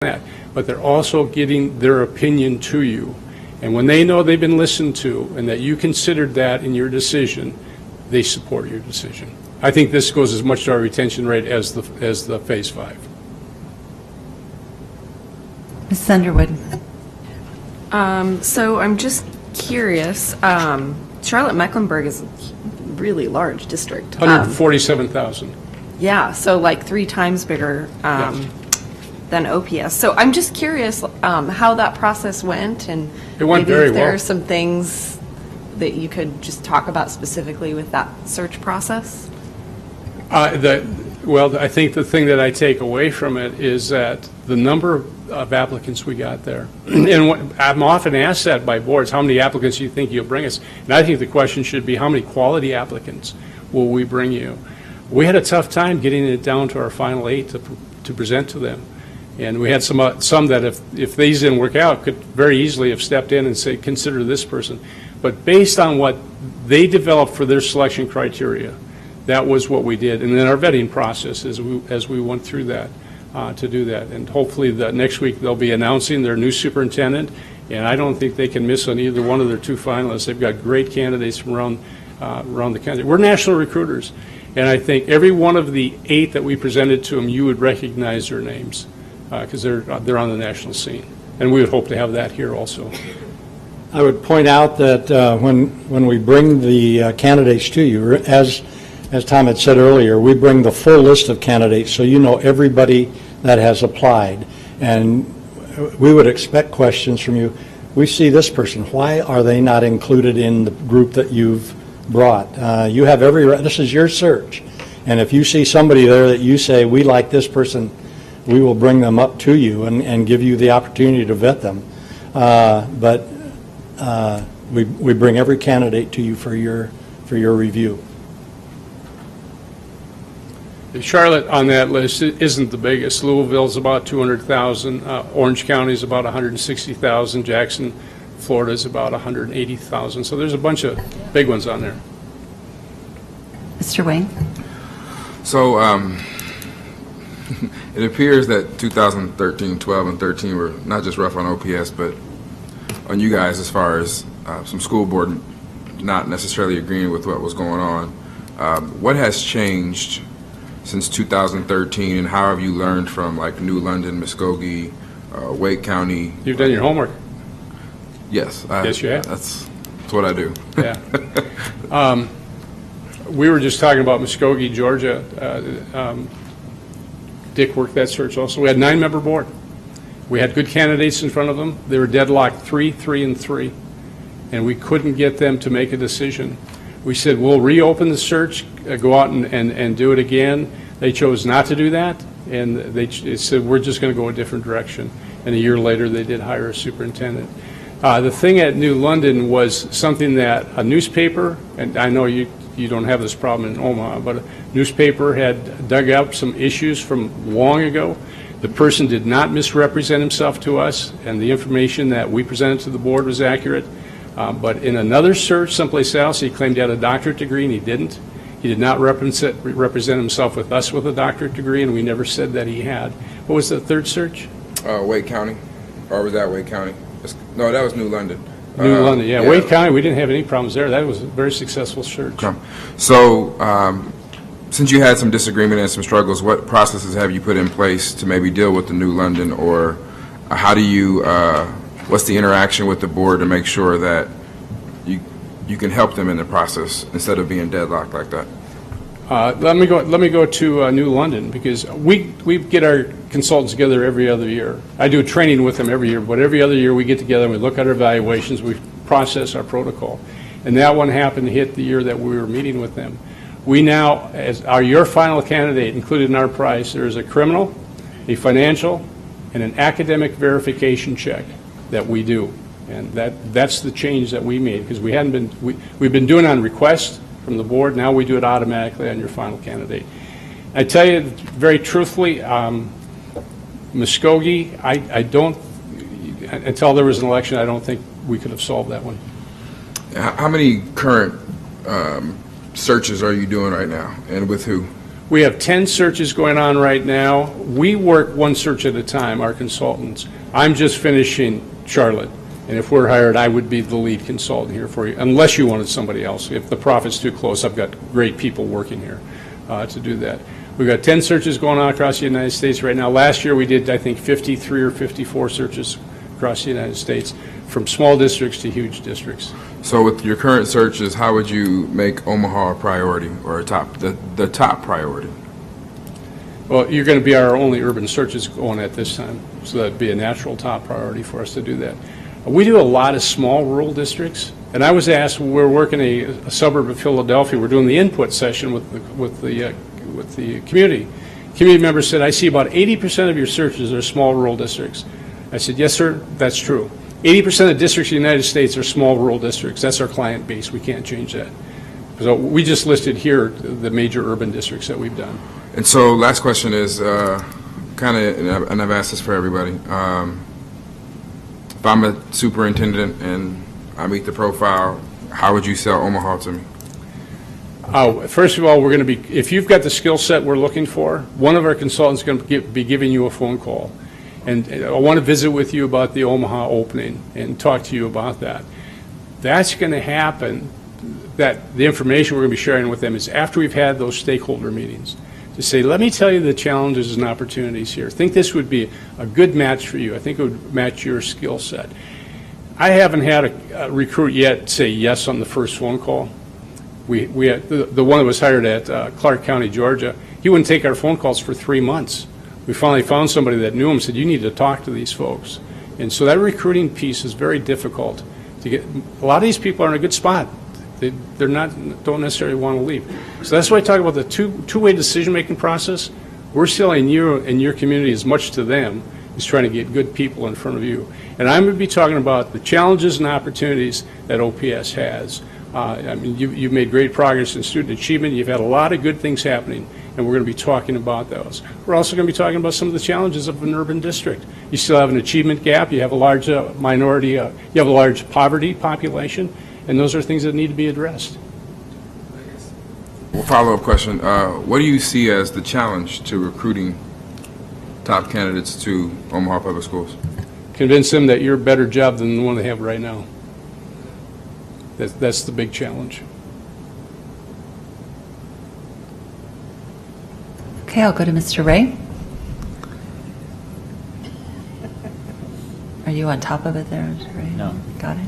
that, but they're also getting their opinion to you. And when they know they've been listened to and that you considered that in your decision, they support your decision. I think this goes as much to our retention rate as the Phase 5. Ms. Underwood. So I'm just curious. Charlotte-Mecklenburg is a really large district. 147,000. Yeah, so like 3 times bigger Yes. than OPS. So I'm just curious how that process went, and It went maybe very if there well. are some things that you could just talk about specifically with that search process. Well, I think the thing that I take away from it is that the number of applicants we got there, and I'm often asked that by boards, how many applicants do you think you'll bring us? And I think the question should be, how many quality applicants will we bring you? We had a tough time getting it down to our final 8 to present to them. And we had some that if these didn't work out could very easily have stepped in and say, consider this person. But based on what they developed for their selection criteria, that was what we did. And then our vetting process as we went through that to do that. And hopefully next week they'll be announcing their new superintendent. And I don't think they can miss on either one of their 2 finalists. They've got great candidates from around the country. We're national recruiters. And I think every one of the 8 that we presented to them, you would recognize their names because they're on the national scene. And we would hope to have that here also. I would point out that when we bring the candidates to you, as Tom had said earlier, we bring the full list of candidates so you know everybody that has applied. And we would expect questions from you. We see this person. Why are they not included in the group that you've brought? You have this is your search. And if you see somebody there that you say, we like this person, we will bring them up to you and give you the opportunity to vet them. But we bring every candidate to you for your review. Charlotte on that list isn't the biggest. Louisville's about 200,000. Orange County is about 160,000. Jackson, Florida is about 180,000. So there's a bunch of big ones on there. Mr. Wayne. So it appears that 2013, 12, and 13 were not just rough on OPS, but on you guys as far as some school board not necessarily agreeing with what was going on. What has changed since 2013, and how have you learned from like New London, Muskogee, Wake County? You've done your homework. Yes. Yes, you have. That's what I do. Yeah. We were just talking about Muskogee, Georgia. Dick worked that search also. We had 9-member board. We had good candidates in front of them. They were deadlocked 3, 3, and 3, and we couldn't get them to make a decision. We said, we'll reopen the search, go out and do it again. They chose not to do that, and they said, we're just going to go a different direction. And a year later, they did hire a superintendent. The thing at New London was something that a newspaper, and I know you don't have this problem in Omaha, but a newspaper had dug up some issues from long ago. The person did not misrepresent himself to us, and the information that we presented to the board was accurate. But in another search someplace else, he claimed he had a doctorate degree, and he didn't. He did not represent himself with us with a doctorate degree, and we never said that he had. What was the third search? Wake County, or was that Wake County? No, that was New London. New London, yeah. Wake County, we didn't have any problems there. That was a very successful search. Okay. So, since you had some disagreement and some struggles, what processes have you put in place to maybe deal with the New London, or how do you, what's the interaction with the board to make sure that you can help them in the process instead of being deadlocked like that? Let me go to New London, because we get our consultants together every other year. I do training with them every year, but every other year we get together and we look at our evaluations, we process our protocol. And that one happened to hit the year that we were meeting with them. We now, as your final candidate included in our price, there is a criminal, a financial, and an academic verification check that we do. And that's the change that we made, because we've been doing it on request from the board. Now we do it automatically on your final candidate. I tell you very truthfully, Muskogee, I don't, until there was an election, I don't think we could have solved that one. How many current searches are you doing right now, and with who? We have 10 searches going on right now. We work one search at a time, our consultants. I'm just finishing Charlotte, and if we're hired, I would be the lead consultant here for you, unless you wanted somebody else. If the profit's too close, I've got great people working here to do that. We've got 10 searches going on across the United States right now. Last year, we did, I think, 53 or 54 searches across the United States, from small districts to huge districts. So with your current searches, how would you make Omaha a priority or the top priority? Well, you're going to be our only urban searches going at this time, so that'd be a natural top priority for us to do that. We do a lot of small rural districts, and I was asked, we're working a suburb of Philadelphia, we're doing the input session with the community. Community members said, I see about 80% of your searches are small rural districts. I said, yes, sir, that's true. 80% of districts in the United States are small rural districts. That's our client base. We can't change that. So we just listed here the major urban districts that we've done. And so last question is kind of, and I've asked this for everybody. If I'm a superintendent and I meet the profile, how would you sell Omaha to me? First of all, we're going to be, if you've got the skill set we're looking for, one of our consultants is going to be giving you a phone call. And I want to visit with you about the Omaha opening and talk to you about that. That's going to happen, that the information we're going to be sharing with them is after we've had those stakeholder meetings, to say, let me tell you the challenges and opportunities here. I think this would be a good match for you. I think it would match your skill set. I haven't had a recruit yet say yes on the first phone call. We had, the one that was hired at Clark County, Georgia, he wouldn't take our phone calls for 3 months. We finally found somebody that knew him, said, you need to talk to these folks. And so that recruiting piece is very difficult to get. A lot of these people are in a good spot. They're not, don't necessarily want to leave. So that's why I talk about the two-way decision-making process. We're selling you and your community as much to them as trying to get good people in front of you. And I'm going to be talking about the challenges and opportunities that OPS has. I mean, you've made great progress in student achievement. You've had a lot of good things happening, and we're going to be talking about those. We're also going to be talking about some of the challenges of an urban district. You still have an achievement gap. You have a large minority. You have a large poverty population, and those are things that need to be addressed. Well, follow-up question. What do you see as the challenge to recruiting top candidates to Omaha Public Schools? Convince them that you're a better job than the one they have right now. That's the big challenge. Okay, I'll go to Mr. Ray. Are you on top of it there, Mr. Ray? No. Got it.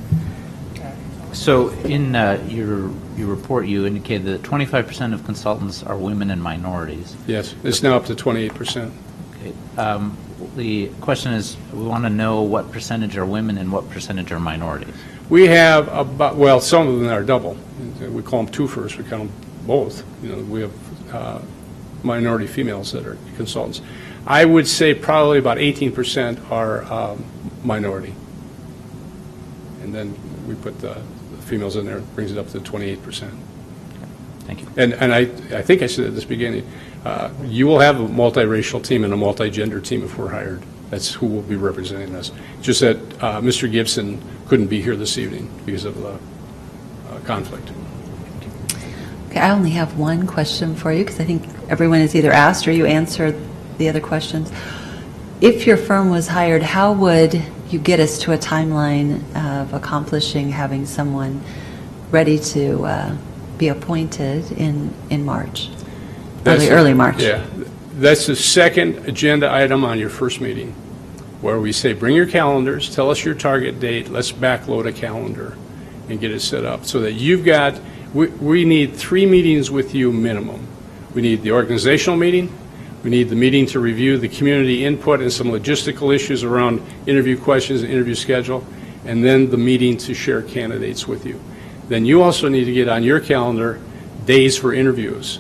So in your report, you indicated that 25% of consultants are women and minorities. Yes, it's now up to 28%. Okay. The question is, we want to know what percentage are women and what percentage are minorities. We have about, well, some of them are double. We call them two-first. We count them both. You know, we have minority females that are consultants. I would say probably about 18% are minority. And then we put the females in there, brings it up to 28%. Thank you. And I think I said at this beginning, you will have a multiracial team and a multigender team if we're hired. That's who will be representing us. Just that Mr. Gibson couldn't be here this evening because of the conflict. Okay, I only have one question for you because I think everyone has either asked or you answered the other questions. If your firm was hired, how would you get us to a timeline of accomplishing having someone ready to be appointed in March? Early March. Yeah. That's the second agenda item on your first meeting, where we say, bring your calendars, tell us your target date, let's backload a calendar and get it set up so that you've got, we need 3 meetings with you minimum. We need the organizational meeting, we need the meeting to review the community input and some logistical issues around interview questions and interview schedule, and then the meeting to share candidates with you. Then you also need to get on your calendar days for interviews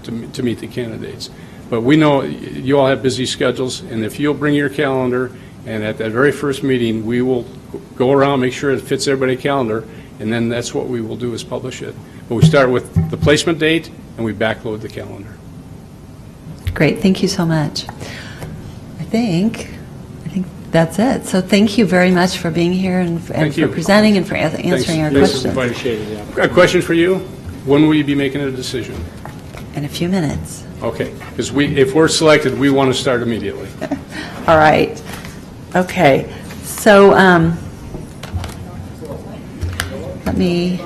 to meet the candidates. But we know you all have busy schedules, and if you'll bring your calendar, and at that very first meeting, we will go around, make sure it fits everybody's calendar, and then that's what we will do is publish it. But we start with the placement date, and we backload the calendar. Great, thank you so much. I think that's it. So thank you very much for being here and for presenting and for answering our questions. A question for you. When will you be making a decision? in a few minutes. Okay, because if we're selected, we want to start immediately. All right. Okay. So let me.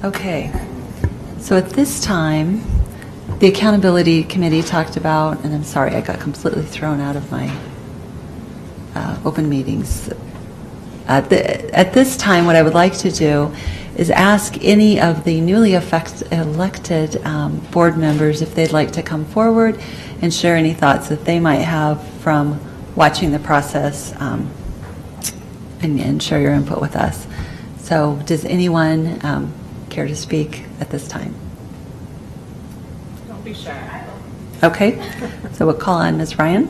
Okay, so at this time, the Accountability Committee talked about, and I'm sorry, I got completely thrown out of my open meetings. At this time, what I would like to do is ask any of the newly elected board members if they'd like to come forward and share any thoughts that they might have from watching the process and share your input with us. So does anyone care to speak at this time? Don't be shy. Okay, so we'll call on Ms. Ryan.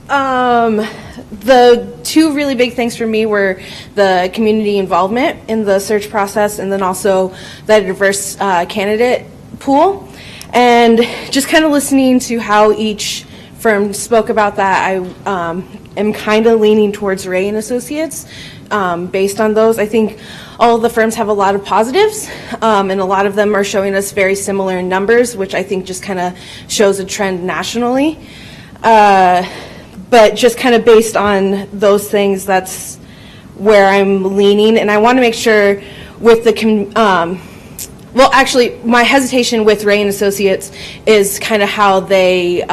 The two really big things for me were the community involvement in the search process and then also the diverse candidate pool. And just kind of listening to how each firm spoke about that, I am kind of leaning towards Ray and Associates based on those. I think all of the firms have a lot of positives, and a lot of them are showing us very similar numbers, which I think just kind of shows a trend nationally. But just kind of based on those things, that's where I'm leaning. And I want to make sure with the, well, actually, my hesitation with Ray and Associates is kind of how they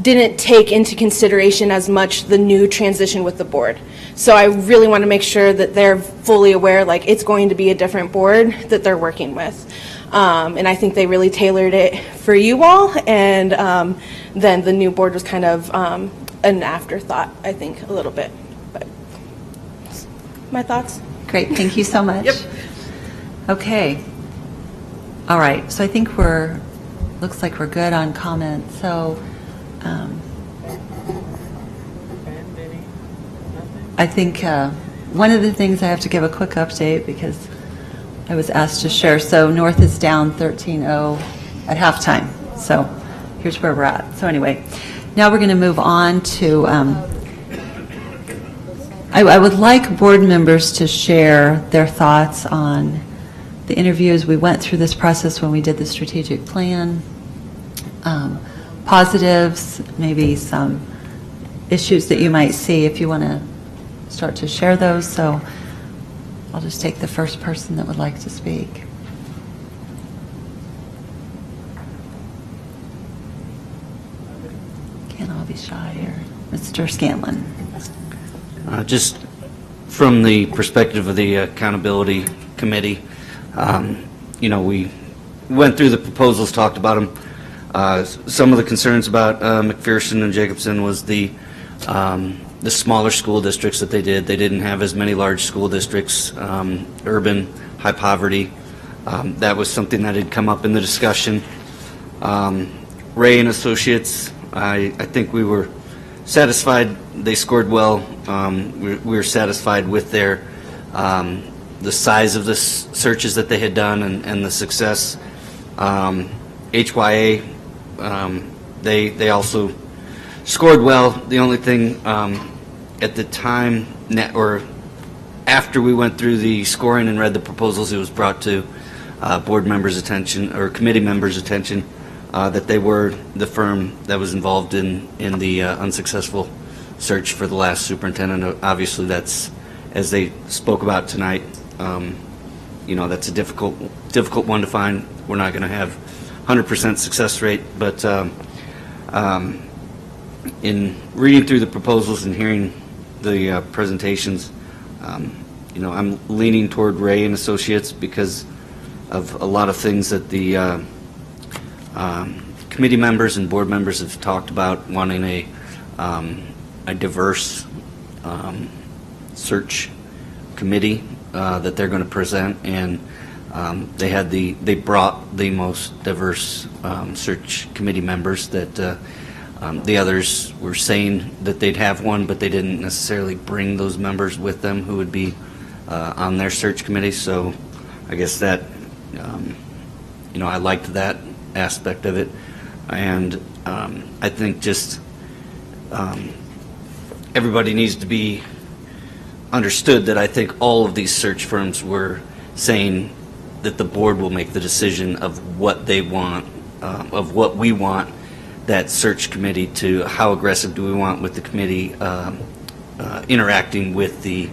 didn't take into consideration as much the new transition with the board. So I really want to make sure that they're fully aware, like, it's going to be a different board that they're working with. And I think they really tailored it for you all, and then the new board was kind of an afterthought, I think, a little bit. But my thoughts. Great, thank you so much. Yep. Okay. All right, so I think looks like we're good on comments. So I think one of the things I have to give a quick update because I was asked to share. So North is down 13-0 at halftime. So here's where we're at. So anyway, now we're going to move on to, I would like board members to share their thoughts on the interviews. We went through this process when we did the strategic plan. Positives, maybe some issues that you might see if you want to start to share those. So I'll just take the first person that would like to speak. Can't all be shy here. Mr. Scanlon. Just from the perspective of the Accountability Committee, we went through the proposals, talked about them. Some of the concerns about McPherson and Jacobson was the smaller school districts that they did. They didn't have as many large school districts, urban, high poverty. That was something that had come up in the discussion. Ray and Associates, I think we were satisfied. They scored well. We were satisfied with the size of the searches that they had done and the success. HYA, they also scored well. The only thing at the time, or after we went through the scoring and read the proposals, it was brought to board members' attention or committee members' attention that they were the firm that was involved in the unsuccessful search for the last superintendent. Obviously, that's, as they spoke about tonight, that's a difficult one to find. We're not going to have 100% success rate, but in reading through the proposals and hearing the presentations, I'm leaning toward Ray and Associates because of a lot of things that the committee members and board members have talked about wanting a diverse search committee that they're going to present, and they brought the most diverse search committee members that the others were saying that they'd have one, but they didn't necessarily bring those members with them who would be on their search committee. So I guess that, I liked that aspect of it. And I think just everybody needs to be understood that I think all of these search firms were saying that the board will make the decision of what they want, of what we want that search committee to, how aggressive do we want with the committee interacting with the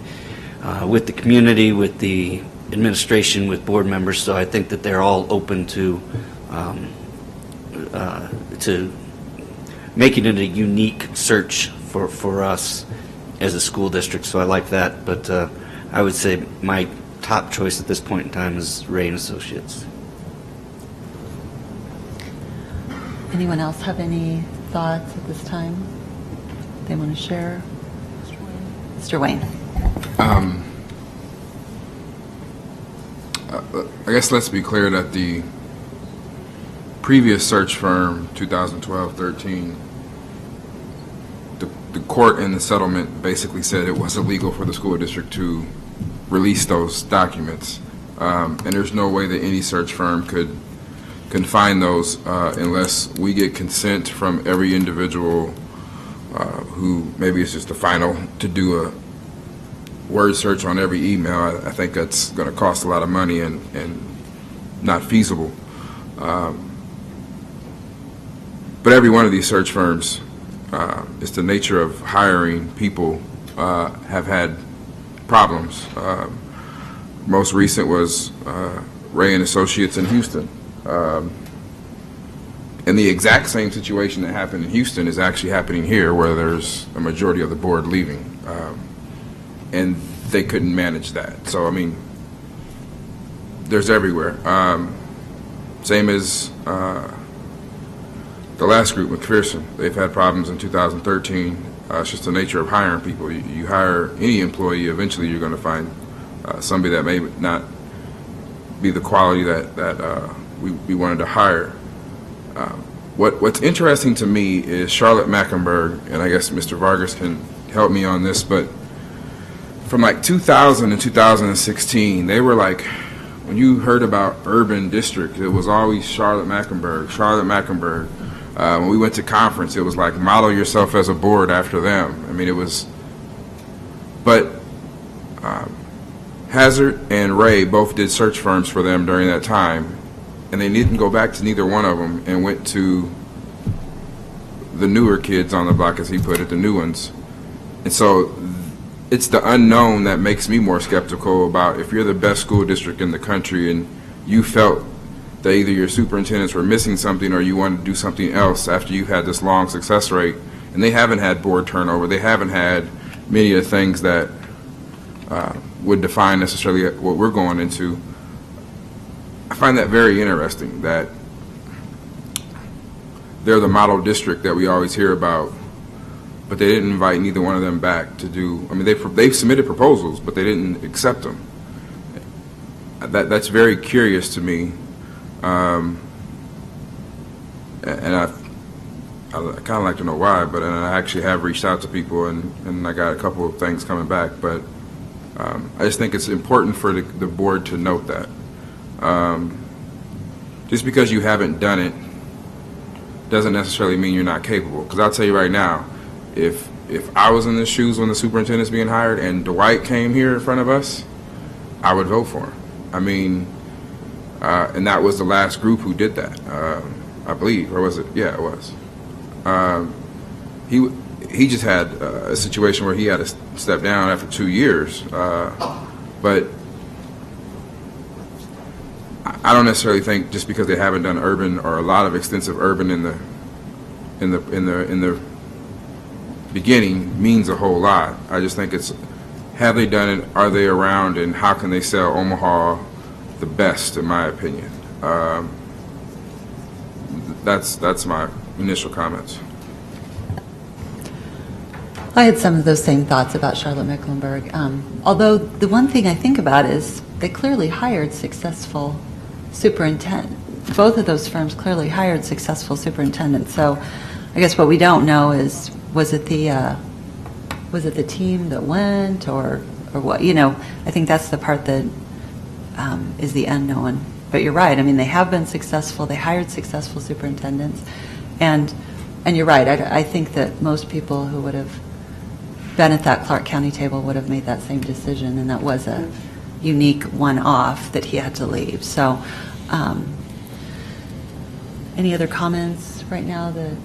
community, with the administration, with board members. So I think that they're all open to making it a unique search for us as a school district. So I like that, but I would say my top choice at this point in time is Ray and Associates. Anyone else have any thoughts at this time they want to share? Mr. Wayne. I guess let's be clear that the previous search firm, 2012-13, the court in the settlement basically said it was illegal for the school district to release those documents. And there's no way that any search firm can find those unless we get consent from every individual who maybe it's just the final to do a word search on every email. I think that's going to cost a lot of money and not feasible. But every one of these search firms, it's the nature of hiring people, have had problems. Most recent was Ray and Associates in Houston. And the exact same situation that happened in Houston is actually happening here, where there's a majority of the board leaving. And they couldn't manage that. So, I mean, there's everywhere. Same as the last group, McPherson. They've had problems in 2013. It's just the nature of hiring people. You hire any employee, eventually you're going to find somebody that may not be the quality that we wanted to hire. What's interesting to me is Charlotte Mecklenburg, and I guess Mr. Vargas can help me on this, but from like 2000 and 2016, they were like, when you heard about urban district, it was always Charlotte Mecklenburg. When we went to conference, it was like, model yourself as a board after them. I mean, it was, but Hazard and Ray both did search firms for them during that time, and they didn't go back to neither one of them and went to the newer kids on the block, as he put it, the new ones. And so it's the unknown that makes me more skeptical about if you're the best school district in the country and you felt that either your superintendents were missing something or you wanted to do something else after you've had this long success rate, and they haven't had board turnover, they haven't had many of the things that would define necessarily what we're going into. I find that very interesting, that they're the model district that we always hear about, but they didn't invite neither one of them back to do. I mean, they submitted proposals, but they didn't accept them. That's very curious to me, and I kind of like to know why. But I actually have reached out to people, and I got a couple of things coming back. But I just think it's important for the board to note that. Just because you haven't done it doesn't necessarily mean you're not capable. Because I'll tell you right now, if I was in the shoes when the superintendent's being hired and Dwight came here in front of us, I would vote for him. I mean, and that was the last group who did that, I believe, or was it? Yeah, it was. He just had a situation where he had to step down after 2 years, but I don't necessarily think just because they haven't done urban or a lot of extensive urban in the beginning means a whole lot. I just think it's, have they done it, are they around, and how can they sell Omaha the best, in my opinion. that's my initial comments. I had some of those same thoughts about Charlotte Mecklenburg. Although the one thing I think about is they clearly hired successful superintendent. Both of those firms clearly hired successful superintendents. So I guess what we don't know is was it the team that went or what? I think that's the part that is the unknown. But you're right. I mean, they have been successful. They hired successful superintendents, and you're right. I think that most people who would have been at that Clark County table would have made that same decision, and that was a unique one-off that he had to leave. So, any other comments right now that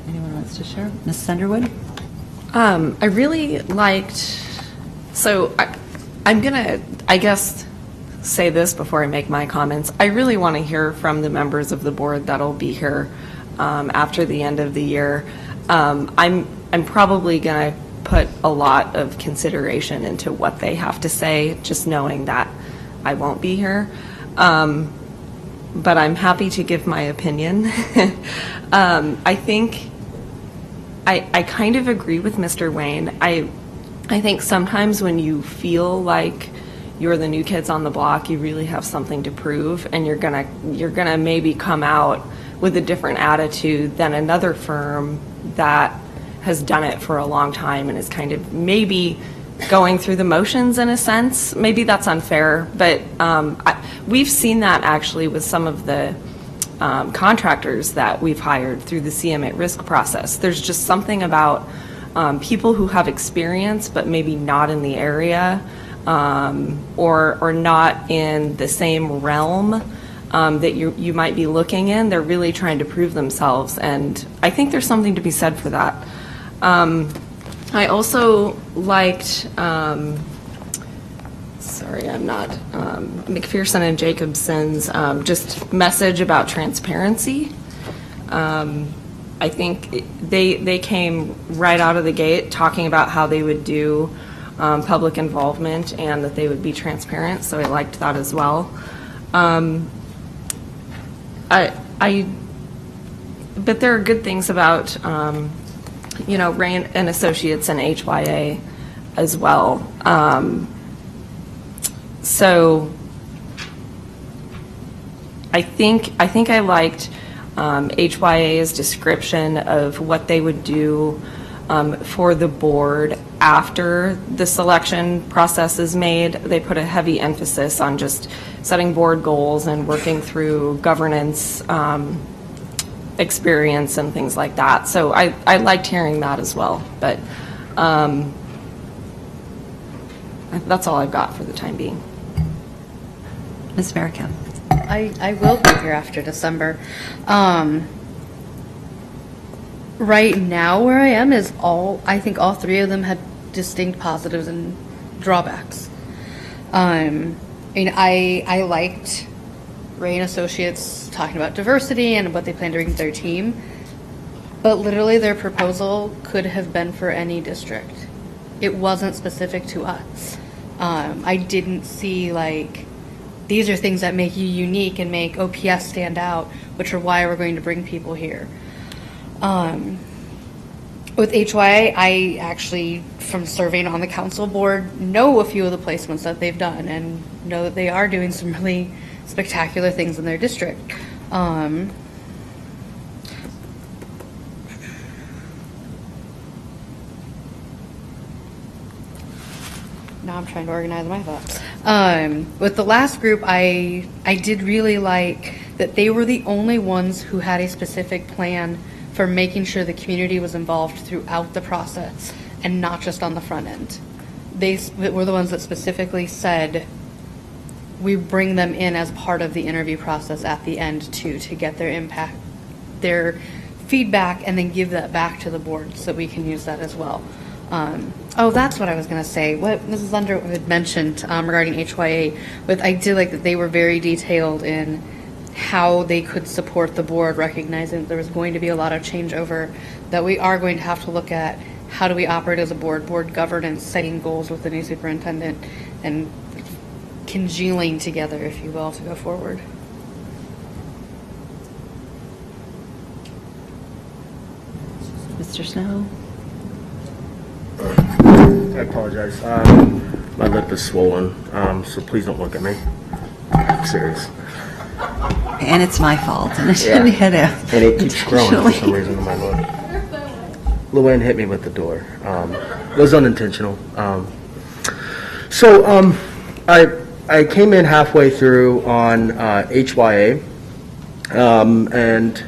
anyone wants to share? Ms. Sunderwood? I really liked, I'm going to, I guess, say this before I make my comments. I really want to hear from the members of the board that'll be here after the end of the year. I'm probably going to put a lot of consideration into what they have to say, just knowing that I won't be here. But I'm happy to give my opinion. I think I kind of agree with Mr. Wayne. I think sometimes when you feel like you're the new kids on the block, you really have something to prove, and you're gonna maybe come out with a different attitude than another firm that has done it for a long time and is kind of maybe going through the motions in a sense. Maybe that's unfair, but we've seen that actually with some of the contractors that we've hired through the CM at risk process. There's just something about people who have experience but maybe not in the area or not in the same realm that you might be looking in. They're really trying to prove themselves, and I think there's something to be said for that. I also liked, McPherson and Jacobson's just message about transparency. I think they came right out of the gate talking about how they would do public involvement and that they would be transparent, so I liked that as well. But there are good things about Rain and Associates and HYA as well. So I think I liked HYA's description of what they would do for the board after the selection process is made. They put a heavy emphasis on just setting board goals and working through governance experience and things like that. So I liked hearing that as well. But that's all I've got for the time being. Ms. Merrick. I will be here after December. Right now, where I am is I think all three of them had distinct positives and drawbacks. I liked Ray and Associates talking about diversity and what they plan to bring to their team, but literally their proposal could have been for any district. It wasn't specific to us. I didn't see these are things that make you unique and make OPS stand out, which are why we're going to bring people here. With HYA, I actually, from serving on the council board, know a few of the placements that they've done and know that they are doing some really spectacular things in their district. Now I'm trying to organize my thoughts. With the last group, I did really like that they were the only ones who had a specific plan for making sure the community was involved throughout the process and not just on the front end. They were the ones that specifically said, we bring them in as part of the interview process at the end too, to get their impact, their feedback, and then give that back to the board so that we can use that as well. That's what I was going to say. What Mrs. Underwood had mentioned regarding HYA, I did like that they were very detailed in how they could support the board, recognizing that there was going to be a lot of changeover, that we are going to have to look at how do we operate as a board governance, setting goals with the new superintendent, and congealing together, if you will, to go forward. Mr. Snow? I apologize. My lip is swollen, so please don't look at me. I'm serious. And it's my fault, and it shouldn't hit out. And it keeps growing for some intentionally. reason in my lip. Luann hit me with the door. It was unintentional. I came in halfway through on HYA, and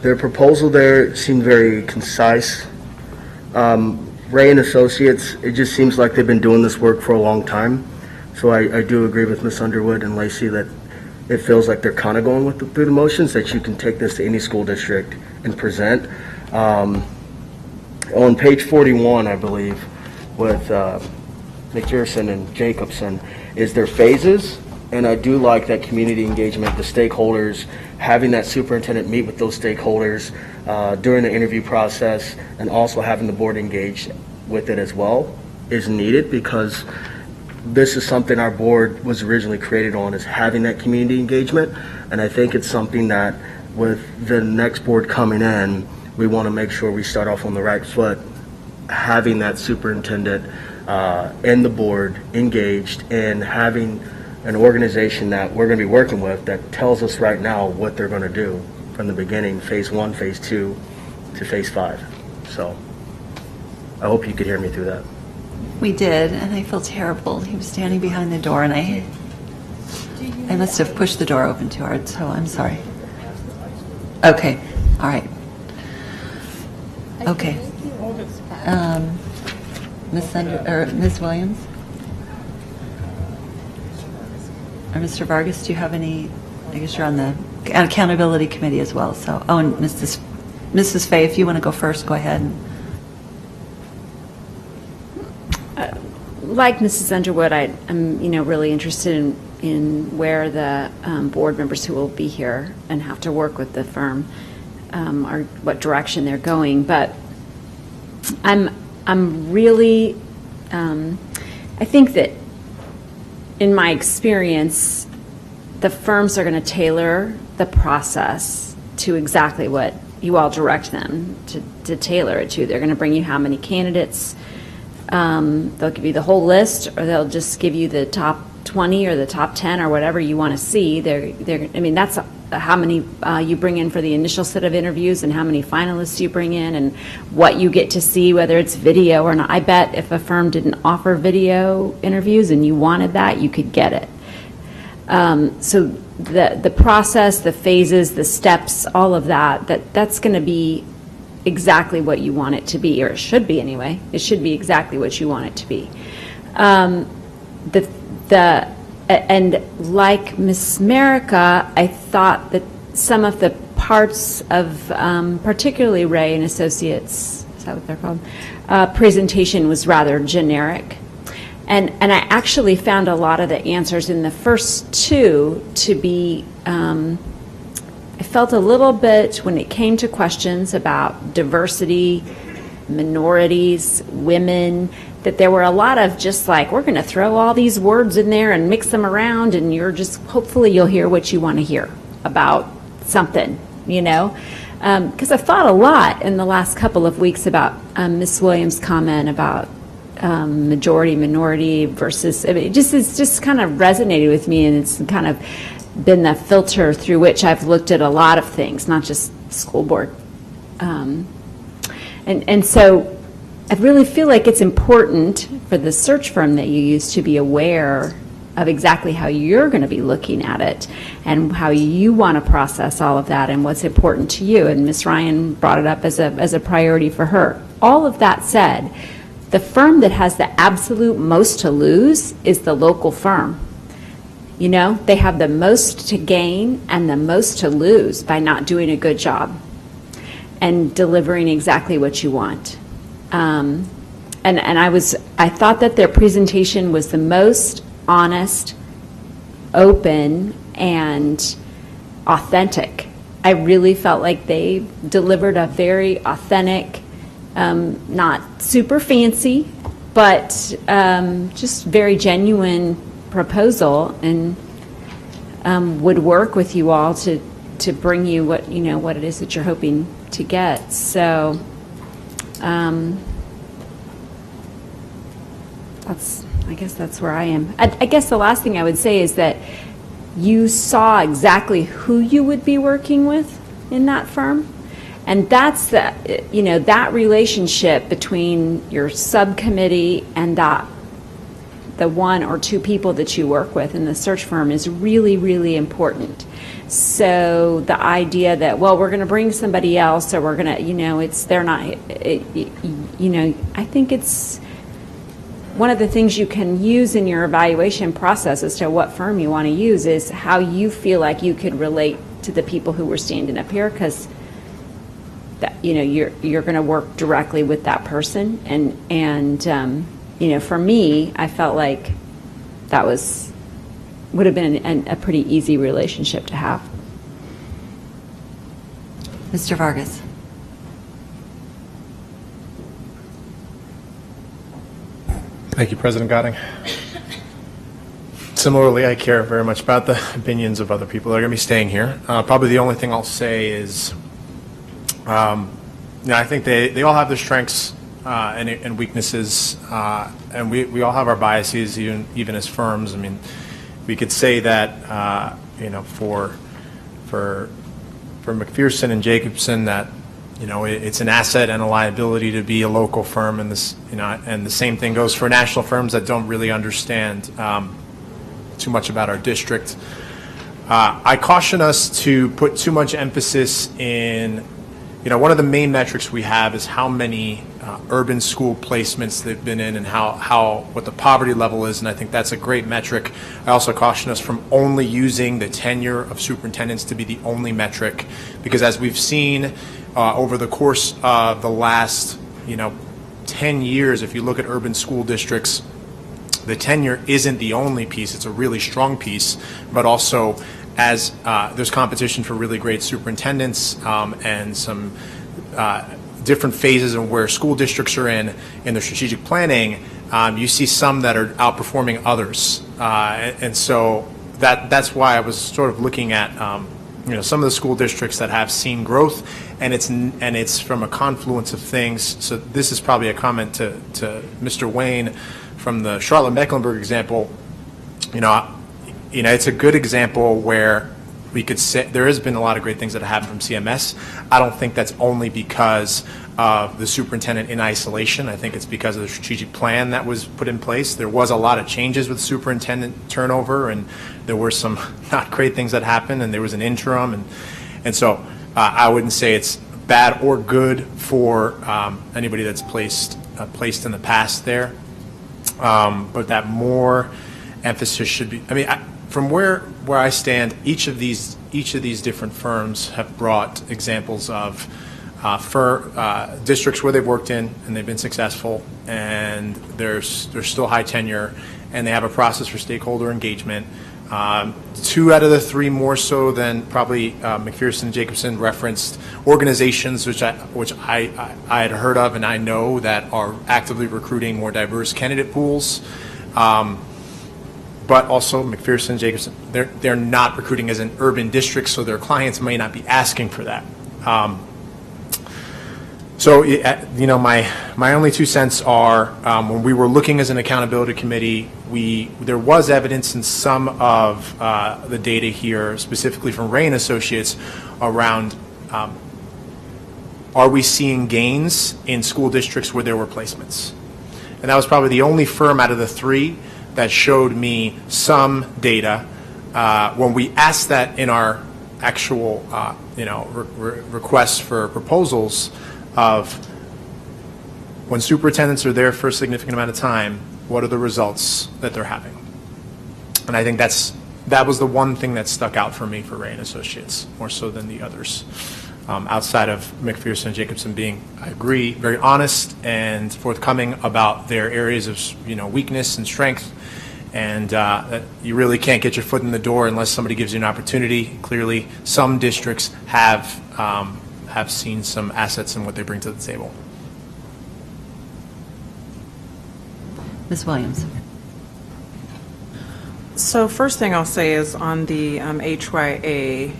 their proposal there seemed very concise. Ray and Associates, it just seems like they've been doing this work for a long time. So I do agree with Ms. Underwood and Lacey that it feels like they're kind of going through the motions, that you can take this to any school district and present. On page 41, I believe, with McPherson and Jacobson, is their phases. And I do like that community engagement, the stakeholders, having that superintendent meet with those stakeholders during the interview process, and also having the board engaged with it as well is needed, because this is something our board was originally created on, is having that community engagement. And I think it's something that with the next board coming in, we want to make sure we start off on the right foot, having that superintendent and the board engaged, and having an organization that we're going to be working with that tells us right now what they're going to do from the beginning, phase 1, phase 2 to phase 5. So I hope you could hear me through that. We did, and I feel terrible. He was standing behind the door, and I must have pushed the door open too hard, so I'm sorry. Okay, all right. Okay. Ms. Williams? Or Mr. Vargas, do you have any, I guess you're on the accountability committee as well, so, oh, and Mrs. Fay, if you want to go first, go ahead. Like Mrs. Underwood, I'm really interested in where the board members who will be here and have to work with the firm or what direction they're going. But I'm really I think that in my experience, the firms are going to tailor the process to exactly what you all direct them to tailor it to. They're going to bring you how many candidates. They'll give you the whole list, or they'll just give you the top 20 or the top 10 or whatever you want to see. That's how many you bring in for the initial set of interviews and how many finalists you bring in and what you get to see, whether it's video or not. I bet if a firm didn't offer video interviews and you wanted that, you could get it. So the process, the phases, the steps, all of that's going to be exactly what you want it to be, or it should be anyway. It should be exactly what you want it to be. And like Miss Merica, I thought that some of the parts of particularly Ray and Associates, is that what they're called, presentation was rather generic. And I actually found a lot of the answers in the first two to be I felt a little bit, when it came to questions about diversity, minorities, women, that there were a lot of just like, we're going to throw all these words in there and mix them around, and hopefully you'll hear what you want to hear about something, because I've thought a lot in the last couple of weeks about Ms. Williams' comment about majority, minority versus, it's just kind of resonated with me, and it's kind of been the filter through which I've looked at a lot of things, not just school board. And so I really feel like it's important for the search firm that you use to be aware of exactly how you're going to be looking at it and how you want to process all of that and what's important to you. And Ms. Ryan brought it up as a priority for her. All of that said, the firm that has the absolute most to lose is the local firm. They have the most to gain and the most to lose by not doing a good job and delivering exactly what you want. And I thought that their presentation was the most honest, open, and authentic. I really felt like they delivered a very authentic, not super fancy, but just very genuine proposal, and would work with you all to bring you what it is that you're hoping to get. So I guess that's where I am. I guess the last thing I would say is that you saw exactly who you would be working with in that firm. And that's that relationship between your subcommittee and the one or two people that you work with in the search firm is really, really important. So the idea that, well, we're going to bring somebody else, or we're going to, they're not, I think it's one of the things you can use in your evaluation process as to what firm you want to use is how you feel like you could relate to the people who were standing up here, because you're going to work directly with that person, and for me, I felt like that would have been a pretty easy relationship to have. Mr. Vargas. Thank you, President Gotting. Similarly, I care very much about the opinions of other people that are going to be staying here. Probably the only thing I'll say is, I think they all have their strengths and weaknesses, and we all have our biases, even as firms. I mean, we could say that, for McPherson and Jacobson, that it's an asset and a liability to be a local firm, and and the same thing goes for national firms that don't really understand too much about our district. I caution us to put too much emphasis in, one of the main metrics we have is how many urban school placements they've been in and what the poverty level is, and I think that's a great metric. I also caution us from only using the tenure of superintendents to be the only metric, because as we've seen over the course of the last 10 years, if you look at urban school districts, the tenure isn't the only piece. It's a really strong piece, but also as there's competition for really great superintendents and some different phases of where school districts are in their strategic planning, you see some that are outperforming others, and so that's why I was sort of looking at some of the school districts that have seen growth, and it's from a confluence of things. So this is probably a comment to Mr. Wayne from the Charlotte-Mecklenburg example. It's a good example where we could say there has been a lot of great things that have happened from CMS. I don't think that's only because of the superintendent in isolation. I think it's because of the strategic plan that was put in place. There was a lot of changes with superintendent turnover, and there were some not great things that happened, and there was an interim, and so I wouldn't say it's bad or good for anybody that's placed in the past there, but that more emphasis should be. I mean, from where I stand, each of these different firms have brought examples of districts where they've worked in and they've been successful, and there's still high tenure, and they have a process for stakeholder engagement. 2 out of the 3 more so than probably McPherson and Jacobson referenced organizations which I had heard of and I know that are actively recruiting more diverse candidate pools. But also McPherson, Jacobson, they're not recruiting as an urban district, so their clients may not be asking for that. So my only 2 cents are when we were looking as an accountability committee, there was evidence in some of the data here, specifically from Ray and Associates, around are we seeing gains in school districts where there were placements, and that was probably the only firm out of the 3 that showed me some data. When we asked that in our actual, requests for proposals of when superintendents are there for a significant amount of time, what are the results that they're having? And I think that was the one thing that stuck out for me for Ray and Associates, more so than the others. Outside of McPherson and Jacobson being, I agree, very honest and forthcoming about their areas of weakness and strength, and that you really can't get your foot in the door unless somebody gives you an opportunity. Clearly, some districts have seen some assets in what they bring to the table. Ms. Williams. So first thing I'll say is on the HYA,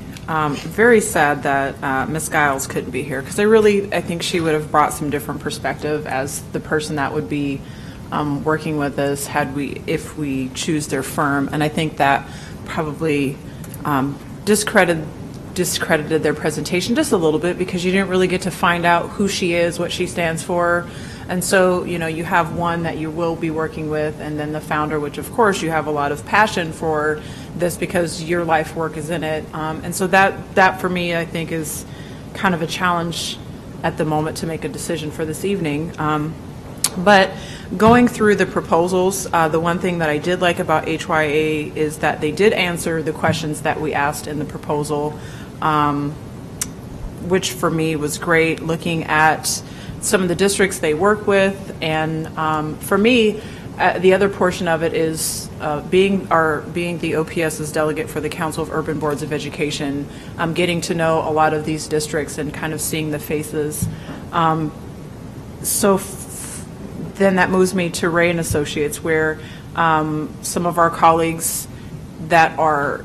very sad that Ms. Giles couldn't be here, because I think she would have brought some different perspective as the person that would be working with us if we choose their firm. And I think that probably discredited their presentation just a little bit, because you didn't really get to find out who she is, what she stands for. And so, you have one that you will be working with, and then the founder, which of course you have a lot of passion for this because your life work is in it. And so that for me, I think, is kind of a challenge at the moment to make a decision for this evening. But going through the proposals, the one thing that I did like about HYA is that they did answer the questions that we asked in the proposal, which for me was great, looking at some of the districts they work with. And for me, the other portion of it is being the OPS's delegate for the Council of Urban Boards of Education, getting to know a lot of these districts and kind of seeing the faces. Then that moves me to Ray and Associates, where some of our colleagues that are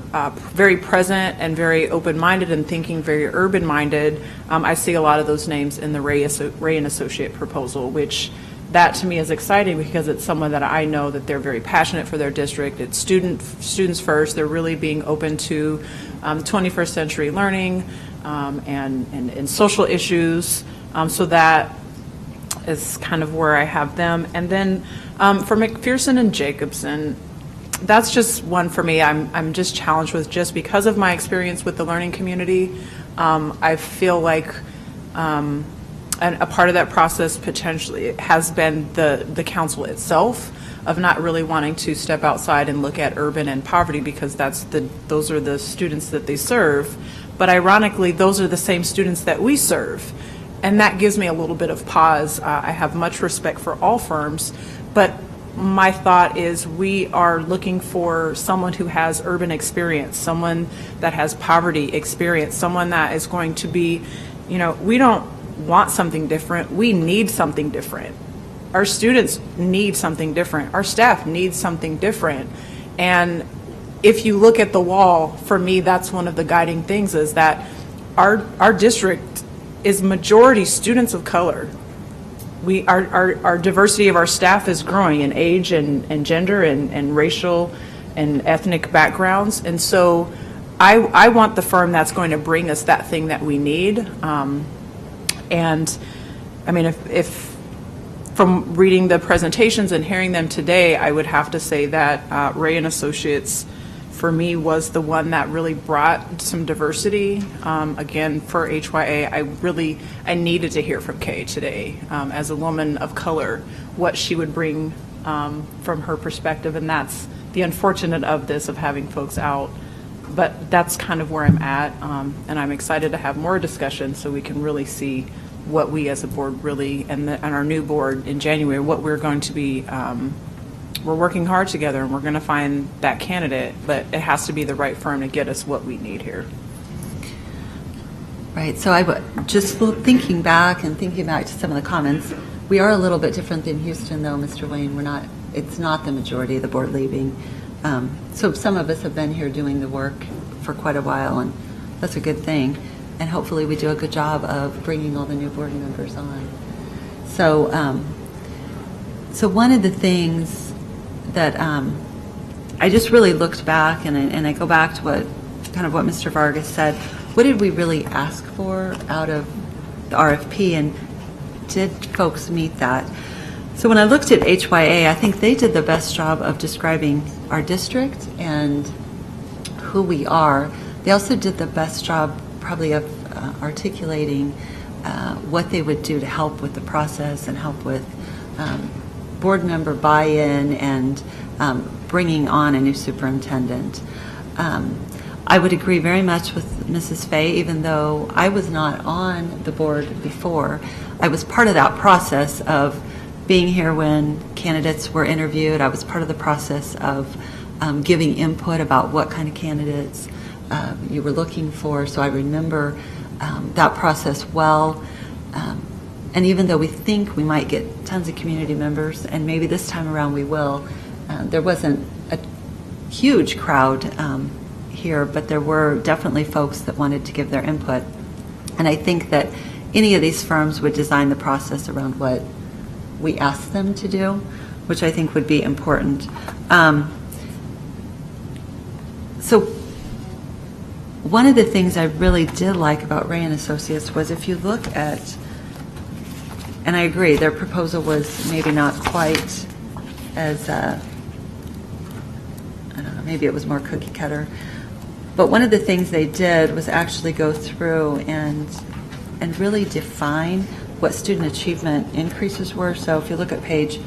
very present and very open-minded and thinking very urban-minded, I see a lot of those names in the Ray and Associate proposal, which that to me is exciting because it's someone that I know that they're very passionate for their district. It's students first. They're really being open to 21st century learning and social issues. So that is kind of where I have them. And then for McPherson and Jacobson, that's just one for me I'm just challenged with, just because of my experience with the learning community. I feel like and a part of that process potentially has been the council itself, of not really wanting to step outside and look at urban and poverty, because those are the students that they serve. But ironically, those are the same students that we serve. And that gives me a little bit of pause. I have much respect for all firms, but my thought is we are looking for someone who has urban experience, someone that has poverty experience, someone that is going to be, we don't want something different. We need something different. Our students need something different. Our staff needs something different. And if you look at the wall, for me, that's one of the guiding things, is that our district is majority students of color. Our diversity of our staff is growing in age and gender and racial and ethnic backgrounds. And so I want the firm that's going to bring us that thing that we need. And I mean, if from reading the presentations and hearing them today, I would have to say that Ray and Associates, for me, was the one that really brought some diversity. Again, for HYA, I needed to hear from Kay today, as a woman of color, what she would bring from her perspective. And that's the unfortunate of this, of having folks out. But that's kind of where I'm at, and I'm excited to have more discussion so we can really see what we as a board really, and our new board in January, what we're going to be. We're working hard together, and we're going to find that candidate, but it has to be the right firm to get us what we need here. Right. So just thinking back to some of the comments, we are a little bit different than Houston, though, Mr. Wayne. It's not the majority of the board leaving. So some of us have been here doing the work for quite a while, and that's a good thing. And hopefully we do a good job of bringing all the new board members on. So, so one of the things that I just really looked back, and I go back to what Mr. Vargas said. What did we really ask for out of the RFP, and did folks meet that? So when I looked at HYA, I think they did the best job of describing our district and who we are. They also did the best job probably of articulating what they would do to help with the process and help with board member buy-in and bringing on a new superintendent. I would agree very much with Mrs. Fay, even though I was not on the board before. I was part of that process of being here when candidates were interviewed. I was part of the process of giving input about what kind of candidates you were looking for. So I remember that process well. And even though we think we might get tons of community members, and maybe this time around we will, there wasn't a huge crowd here, but there were definitely folks that wanted to give their input. And I think that any of these firms would design the process around what we asked them to do, which I think would be important. So one of the things I really did like about Ray and Associates was if you look at, and I agree, their proposal was maybe not quite as, I don't know, maybe it was more cookie cutter. But one of the things they did was actually go through and really define what student achievement increases were. So if you look at page,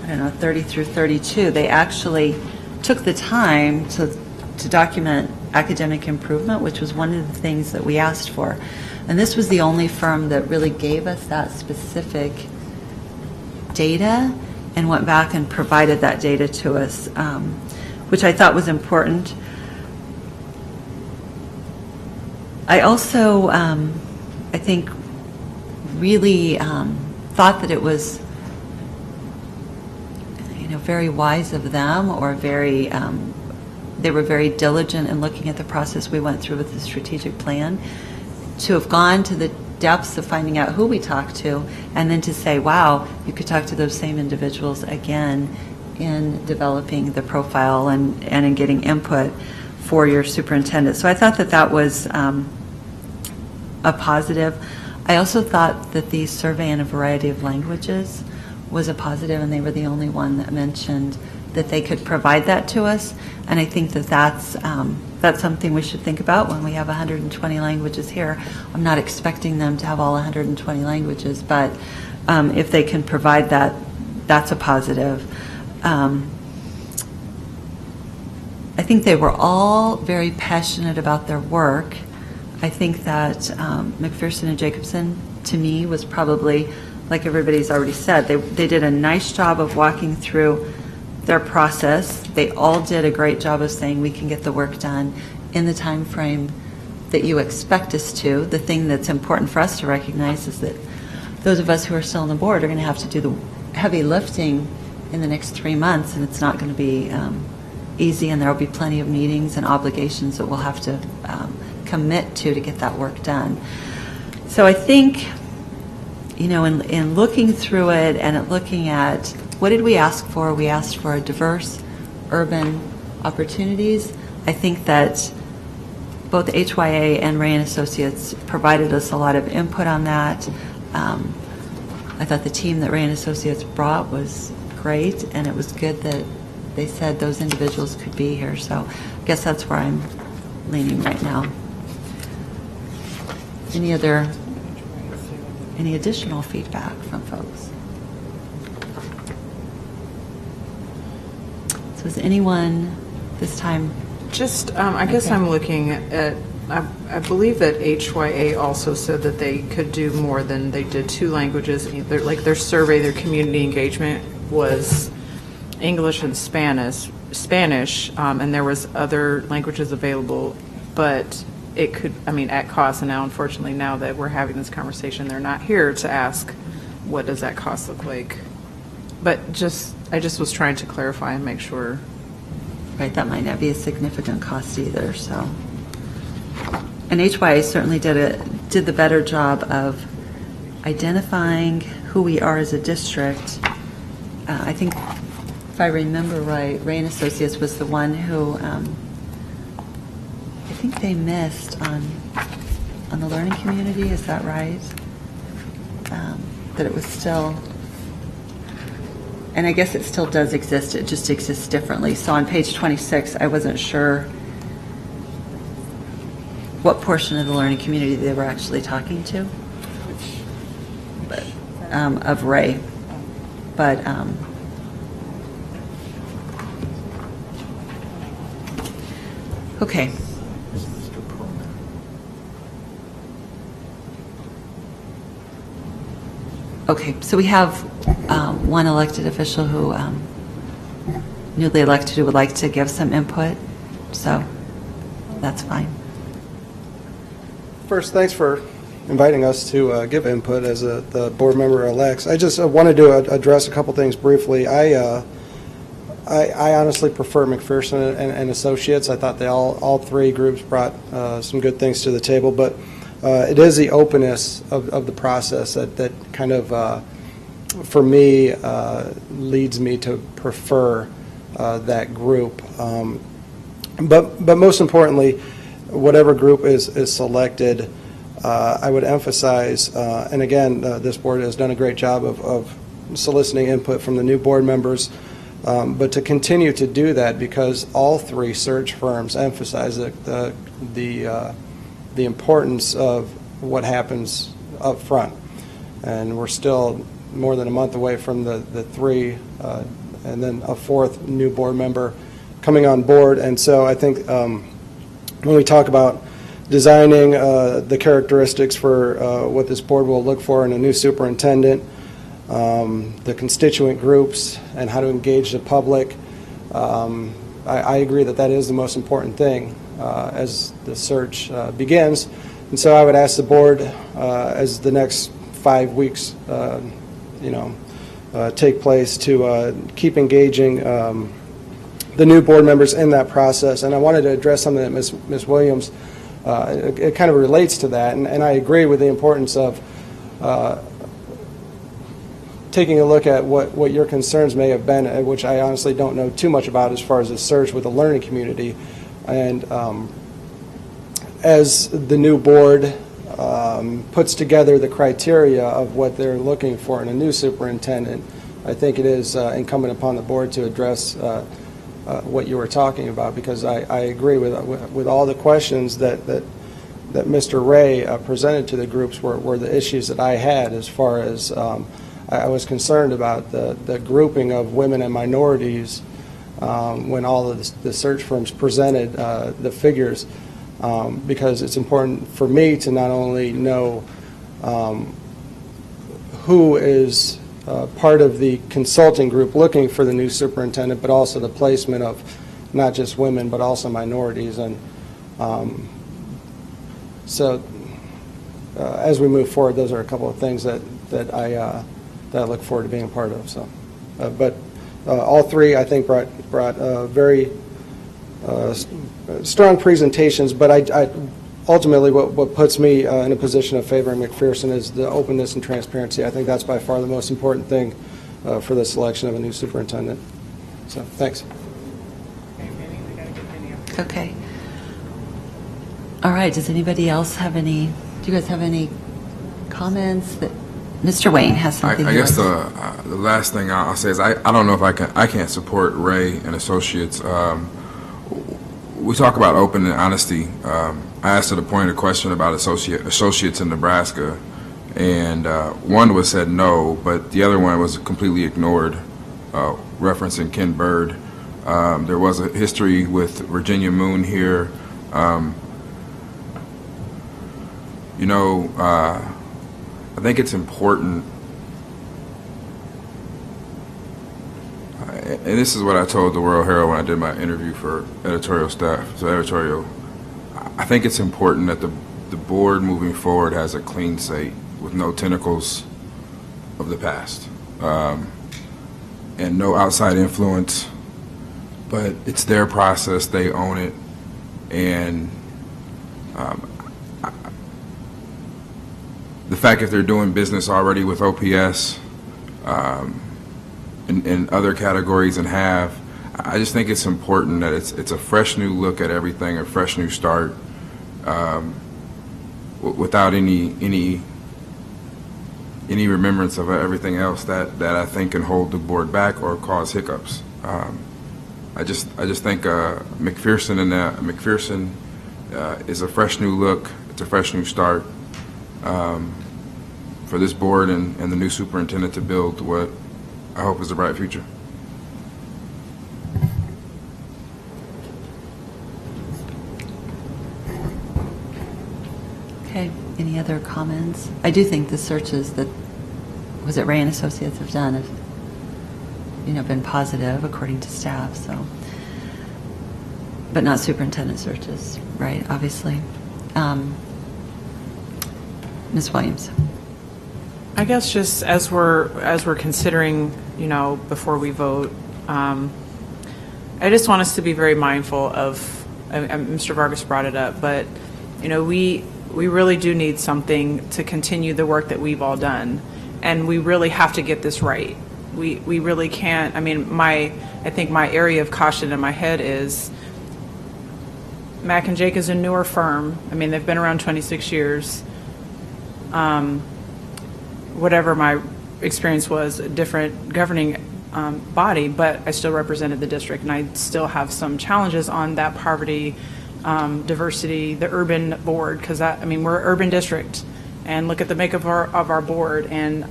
30 through 32, they actually took the time to document academic improvement, which was one of the things that we asked for. And this was the only firm that really gave us that specific data and went back and provided that data to us, which I thought was important. I also, I think, really thought that it was, very wise of them, or they were very diligent in looking at the process we went through with the strategic plan, to have gone to the depths of finding out who we talked to, and then to say, wow, you could talk to those same individuals again in developing the profile and in getting input for your superintendent. So I thought that that was a positive. I also thought that the survey in a variety of languages was a positive, and they were the only one that mentioned that they could provide that to us. And I think that that's something we should think about when we have 120 languages here. I'm not expecting them to have all 120 languages, but if they can provide that, that's a positive. I think they were all very passionate about their work. I think that McPherson and Jacobson, to me, was probably, like everybody's already said, they did a nice job of walking through their process. They all did a great job of saying we can get the work done in the time frame that you expect us to. The thing that's important for us to recognize is that those of us who are still on the board are going to have to do the heavy lifting in the next 3 months, and it's not going to be easy, and there will be plenty of meetings and obligations that we'll have to commit to get that work done. So I think, in looking through it and looking at what did we ask for? We asked for diverse urban opportunities. I think that both HYA and Ray and Associates provided us a lot of input on that. I thought the team that Ray and Associates brought was great, and it was good that they said those individuals could be here. So I guess that's where I'm leaning right now. Any additional feedback from folks? So is anyone this time? Just, I guess I'm looking at, I believe that HYA also said that they could do more than they did 2 languages. Their survey, their community engagement was English and Spanish, and there was other languages available, but it could, at cost. And now, unfortunately, now that we're having this conversation, they're not here to ask, what does that cost look like? But I just was trying to clarify and make sure. Right, that might not be a significant cost either, so. And HYA certainly did the better job of identifying who we are as a district. I think, if I remember right, Ray and Associates was the one who, I think they missed on the learning community, is that right? That it was still, and I guess it still does exist, it just exists differently. So on page 26, I wasn't sure what portion of the learning community they were actually talking to, but, of Ray. But okay. Okay, so we have one elected official who, newly elected, who would like to give some input, so that's fine. First, thanks for inviting us to give input as the board member elects. I just wanted to address a couple things briefly. I honestly prefer McPherson and Associates. I thought they all three groups brought some good things to the table, but it is the openness of the process that kind of, for me, leads me to prefer that group. But most importantly, whatever group is selected, I would emphasize, and again, this board has done a great job of soliciting input from the new board members, but to continue to do that, because all three search firms emphasize the importance of what happens up front. And we're still more than a month away from the three, and then a fourth new board member coming on board. And so I think when we talk about designing the characteristics for what this board will look for in a new superintendent, the constituent groups, and how to engage the public, I agree that is the most important thing as the search begins. And so I would ask the board, as the next 5 weeks take place, to keep engaging the new board members in that process. And I wanted to address something that Ms. Williams, it kind of relates to that, and I agree with the importance of taking a look at what your concerns may have been, which I honestly don't know too much about as far as the search with the learning community. And as the new board puts together the criteria of what they're looking for in a new superintendent, I think it is incumbent upon the board to address what you were talking about, because I agree with all the questions that Mr. Ray presented to the groups were the issues that I had, as far as I was concerned about the grouping of women and minorities when all of the search firms presented the figures, because it's important for me to not only know who is part of the consulting group looking for the new superintendent, but also the placement of not just women but also minorities. And so as we move forward, those are a couple of things that I look forward to being a part of. So, but all three, I think, brought very strong presentations. But I ultimately, what puts me in a position of favoring McPherson is the openness and transparency. I think that's by far the most important thing for the selection of a new superintendent. So, thanks. Okay. All right. Does anybody else have any? Do you guys have any comments? That Mr. Wayne has something. I guess the last thing I'll say is I don't know if I can't support Ray and Associates. We talk about open and honesty. I asked her to point a question about associates in Nebraska, and one was said no, but the other one was completely ignored, referencing Ken Bird. There was a history with Virginia Moon here. I think it's important, and this is what I told the World Herald when I did my interview for editorial staff, I think it's important that the board moving forward has a clean slate with no tentacles of the past, and no outside influence, but it's their process, they own it, and the fact that they're doing business already with OPS in other categories and have, I just think it's important that it's a fresh new look at everything, a fresh new start, without any remembrance of everything else that I think can hold the board back or cause hiccups. I just think McPherson is a fresh new look. It's a fresh new start. For this board and the new superintendent to build what I hope is a bright future. Okay. Any other comments? I do think the searches that Ray and Associates have done have been positive according to staff. So, but not superintendent searches, right? Obviously. Ms. Williams. I guess just as we're considering, before we vote, I just want us to be very mindful of, Mr. Vargas brought it up, but, we really do need something to continue the work that we've all done, and we really have to get this right. We really can't, I think my area of caution in my head is Mack and Jake is a newer firm. They've been around 26 years. Whatever my experience was, a different governing body, but I still represented the district, and I still have some challenges on that poverty, diversity, the urban board, because we're an urban district, and look at the makeup of our board, and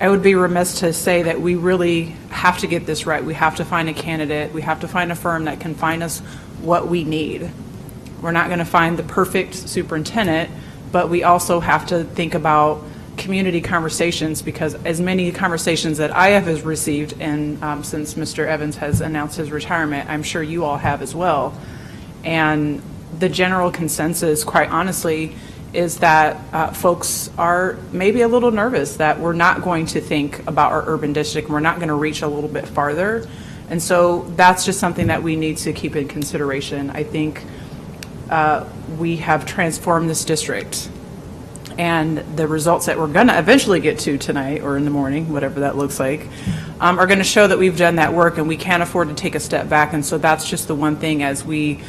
I would be remiss to say that we really have to get this right. We have to find a candidate. We have to find a firm that can find us what we need. We're not going to find the perfect superintendent, but we also have to think about community conversations, because as many conversations that I have received, and since Mr. Evans has announced his retirement, I'm sure you all have as well. And the general consensus, quite honestly, is that folks are maybe a little nervous that we're not going to think about our urban district, and we're not going to reach a little bit farther. And so that's just something that we need to keep in consideration. I think we have transformed this district, and the results that we're going to eventually get to tonight or in the morning, whatever that looks like, are going to show that we've done that work, and we can't afford to take a step back. And so that's just the one thing as we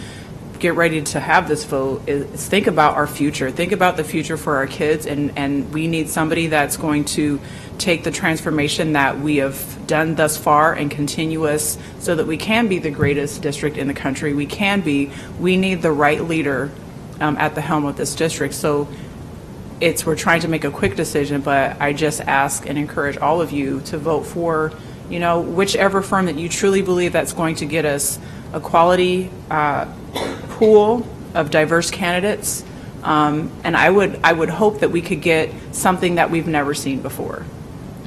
get ready to have this vote is think about our future. Think about the future for our kids, and we need somebody that's going to take the transformation that we have done thus far and continue us so that we can be the greatest district in the country. We need the right leader at the helm of this district. So we're trying to make a quick decision, but I just ask and encourage all of you to vote for, whichever firm that you truly believe that's going to get us a quality pool of diverse candidates. And I would hope that we could get something that we've never seen before.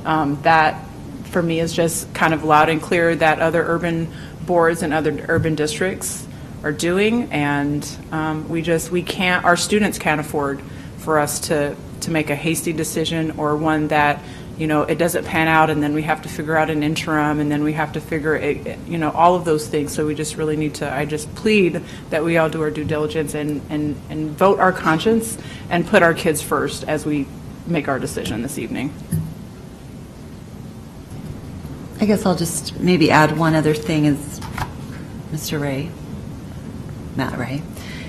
That, for me, is just kind of loud and clear that other urban boards and other urban districts are doing, and our students can't afford for us to make a hasty decision, or one that, it doesn't pan out, and then we have to figure out an interim, and then we have to figure it, all of those things. So we just really need to, I just plead that we all do our due diligence and vote our conscience and put our kids first as we make our decision this evening. I guess I'll just maybe add one other thing is Matt Ray,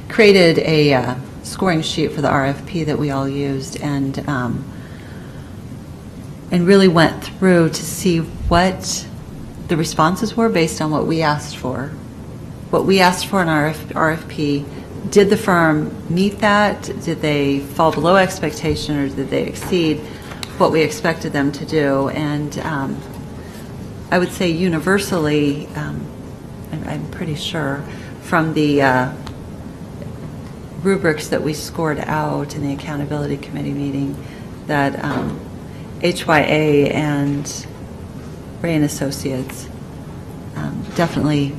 created a scoring sheet for the RFP that we all used, and really went through to see what the responses were based on what we asked for. What we asked for in our RFP, did the firm meet that? Did they fall below expectation, or did they exceed what we expected them to do? And I would say universally, I'm pretty sure, from the rubrics that we scored out in the accountability committee meeting, that HYA and Ray and Associates definitely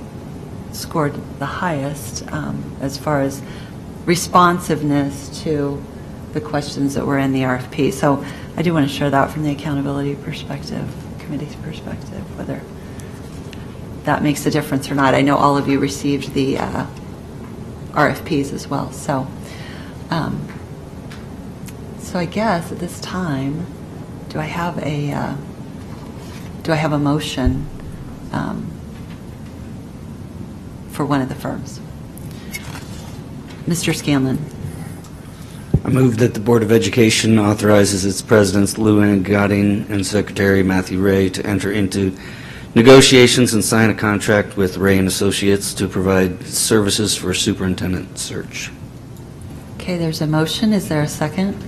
scored the highest as far as responsiveness to the questions that were in the RFP. So I do want to share that from the accountability perspective, committee's perspective, whether that makes a difference or not. I know all of you received the RFPs as well. So, so I guess at this time, do I have a motion for one of the firms? Mr. Scanlon. I move that the Board of Education authorizes its presidents, Lou Ann Godding, and Secretary Matthew Ray to enter into negotiations and sign a contract with Ray and Associates to provide services for superintendent search. Okay, there's a motion. Is there a second?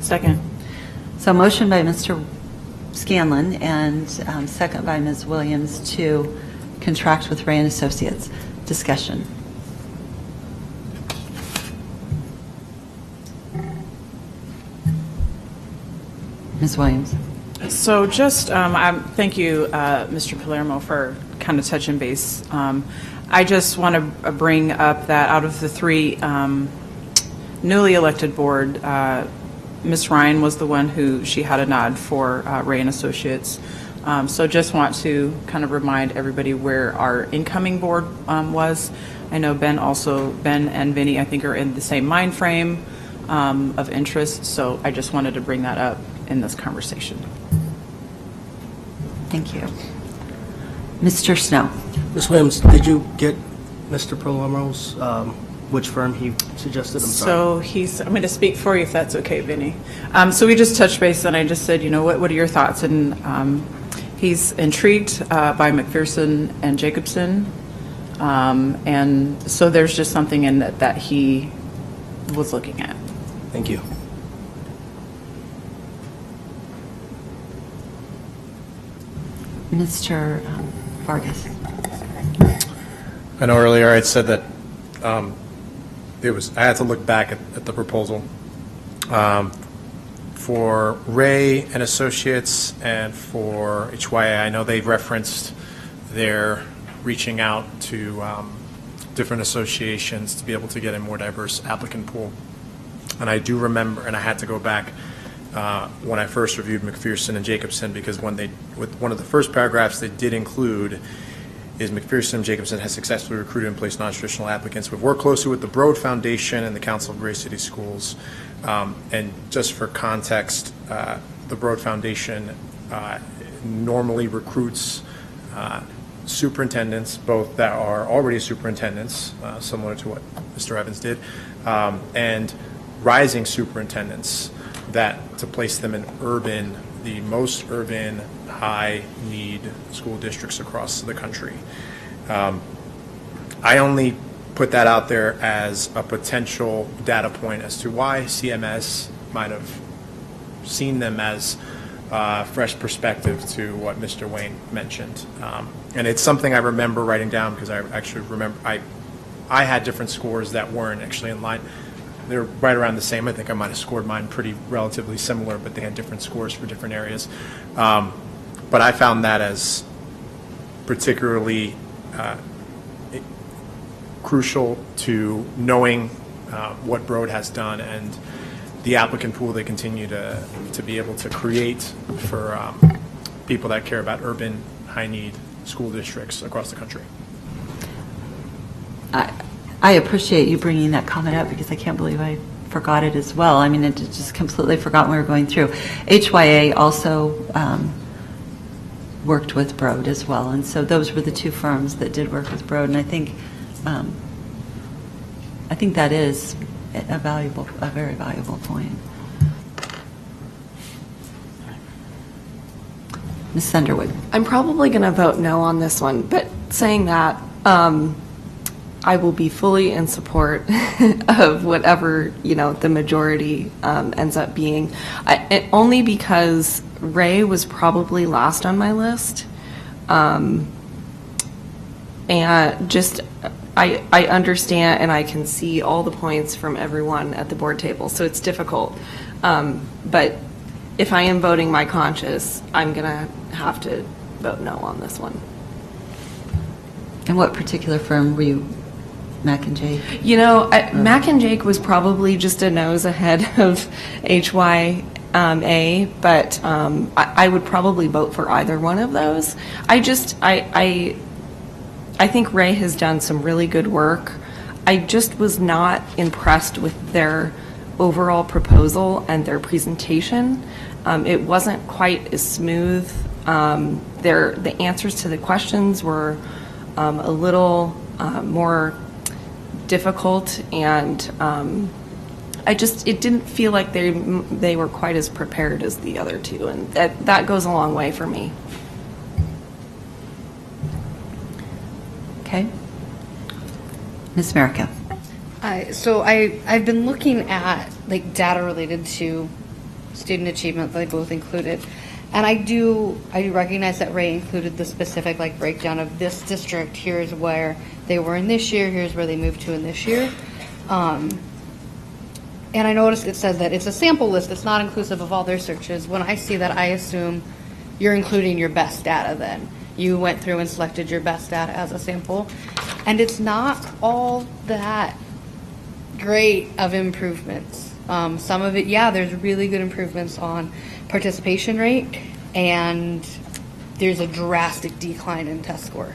Second. So motion by Mr. Scanlon and second by Ms. Williams to contract with Ray and Associates. Discussion. Ms. Williams. So just, thank you, Mr. Palermo, for kind of touching base. I just want to bring up that out of the three newly elected board, Ms. Ryan was the one who she had a nod for Ray and Associates. So just want to kind of remind everybody where our incoming board was. I know Ben and Vinny, I think, are in the same mind frame of interest, so I just wanted to bring that up in this conversation. Thank you. Mr. Snow. Ms. Williams, did you get Mr. Palomaro's, which firm he suggested? I'm sorry. So I'm going to speak for you if that's okay, Vinny. So we just touched base and I just said, what are your thoughts? And he's intrigued by McPherson and Jacobson. And so there's just something in that he was looking at. Thank you. Mr. Vargas. I know earlier I said that I had to look back at the proposal. For Ray and Associates and for HYA, I know they referenced their reaching out to different associations to be able to get a more diverse applicant pool. And I do remember, and I had to go back when I first reviewed McPherson and Jacobson, because with one of the first paragraphs they did include is McPherson and Jacobson has successfully recruited and placed non-traditional applicants. We've worked closely with the Broad Foundation and the Council of Gray City Schools. And just for context, the Broad Foundation normally recruits superintendents, both that are already superintendents, similar to what Mr. Evans did, and rising superintendents to place them in the most urban, high-need school districts across the country. I only put that out there as a potential data point as to why CMS might have seen them as fresh perspective to what Mr. Wayne mentioned. And it's something I remember writing down because I actually remember I had different scores that weren't actually in line. They were right around the same. I think I might have scored mine pretty relatively similar, but they had different scores for different areas. But I found that as particularly crucial to knowing what Broad has done and the applicant pool they continue to be able to create for people that care about urban, high-need school districts across the country. I appreciate you bringing that comment up because I can't believe I forgot it as well. I mean, it just completely forgot when we were going through. HYA also worked with Broad as well, and so those were the two firms that did work with Broad, and I think that is a very valuable point. Ms. Sunderwood. I'm probably going to vote no on this one, but saying that, I will be fully in support of whatever, the majority ends up being. Only because Ray was probably last on my list. And just, I understand and I can see all the points from everyone at the board table, so it's difficult. But if I am voting my conscience, I'm going to have to vote no on this one. And what particular firm were you? Mac and Jake? Mac and Jake was probably just a nose ahead of HYA, but I would probably vote for either one of those. I think Ray has done some really good work. I just was not impressed with their overall proposal and their presentation. It wasn't quite as smooth. The answers to the questions were a little more difficult, and it didn't feel like they were quite as prepared as the other two, and that goes a long way for me. Okay. Ms. Merica. So I've been looking at data related to student achievement that they both included, and I do recognize that Ray included the specific breakdown of this district. Here's where they were in this year. Here's where they moved to in this year. And I noticed it says that it's a sample list. It's not inclusive of all their searches. When I see that, I assume you're including your best data then. You went through and selected your best data as a sample. And it's not all that great of improvements. Some of it, there's really good improvements on participation rate and there's a drastic decline in test scores,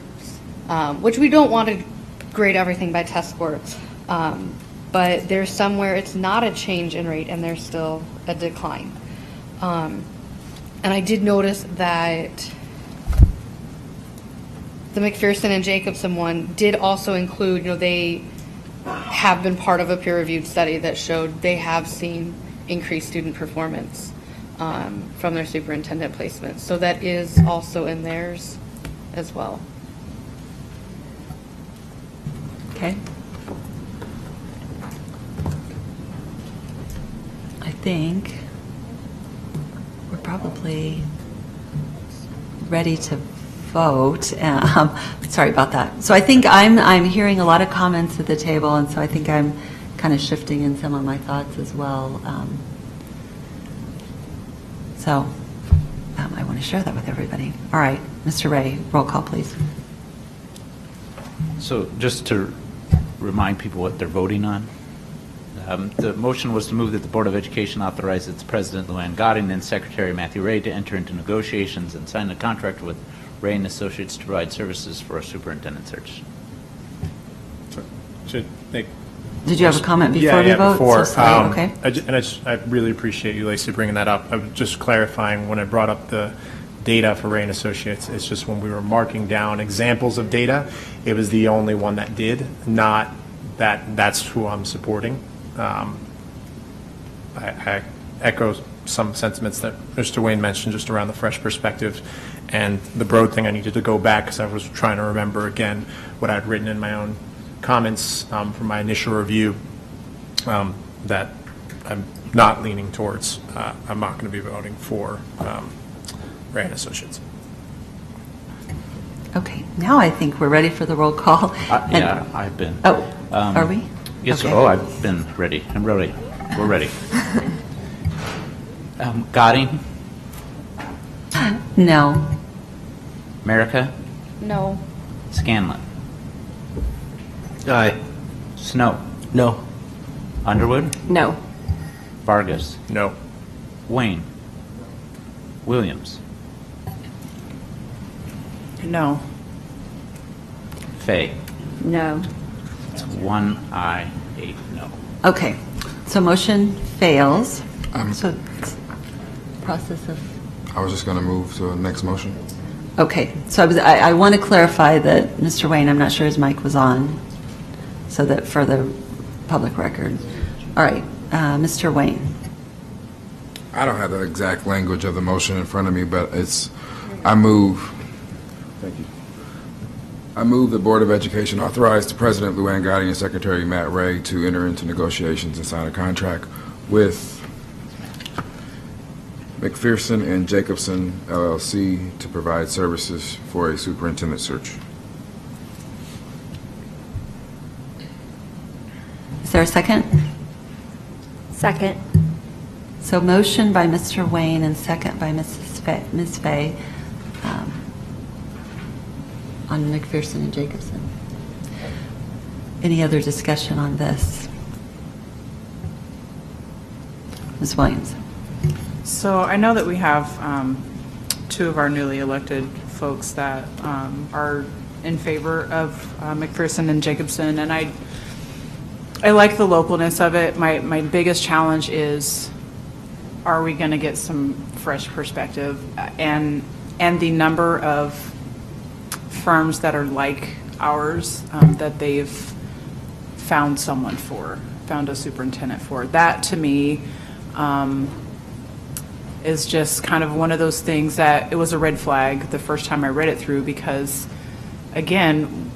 which we don't want to grade everything by test score. But there's somewhere it's not a change in rate and there's still a decline. And I did notice that the McPherson and Jacobson one did also include, they have been part of a peer-reviewed study that showed they have seen increased student performance from their superintendent placements. So that is also in theirs as well. Okay. I think we're probably ready to vote. Sorry about that. So I think I'm hearing a lot of comments at the table, and so I think I'm kind of shifting in some of my thoughts as well. I want to share that with everybody. All right, Mr. Ray, roll call, please. So just to remind people what they're voting on, the motion was to move that the Board of Education authorize its President, Luann Godding, and Secretary Matthew Ray to enter into negotiations and sign a contract with Ray and Associates to provide services for a superintendent search. Did you have a comment before we yeah, vote? Before. So sorry, okay. I really appreciate you, Lacey, bringing that up. I was just clarifying when I brought up the data for Ray and Associates. It's just when we were marking down examples of data, it was the only one that did, not that's who I'm supporting. I echo some sentiments that Mr. Wayne mentioned just around the fresh perspective and the Broad thing. I needed to go back because I was trying to remember again what I'd written in my own comments from my initial review that I'm not leaning towards. I'm not going to be voting for Ray and Associates. Okay, now I think we're ready for the roll call. Yeah, I've been. Oh, are we? Yes, Okay. I've been ready. I'm ready. We're ready. Godding, No. America, No. Scanlon, Aye. Snow, No. Underwood, No. Vargas, No. Wayne, Williams, No. Fay. No. It's 1 aye, 8 no. Okay, so motion fails. So it's process of, I was just going to move to the next motion. okay, so I want to clarify that Mr. Wayne, I'm not sure his mic was on, so that for the public record. All right, Mr. Wayne. I don't have the exact language of the motion in front of me, but I move the Board of Education authorize the President, Luann Gotti, and Secretary Matt Ray to enter into negotiations and sign a contract with McPherson and Jacobson LLC to provide services for a superintendent search. Is there a second? Second. So motion by Mr. Wayne and second by Ms. Fay on McPherson and Jacobson. Any other discussion on this? Ms. Williams. So I know that we have two of our newly elected folks that are in favor of McPherson and Jacobson, and I like the localness of it. My biggest challenge is, are we going to get some fresh perspective and the number of firms that are like ours that they've found a superintendent for. That to me is just kind of one of those things that it was a red flag the first time I read it through, because again,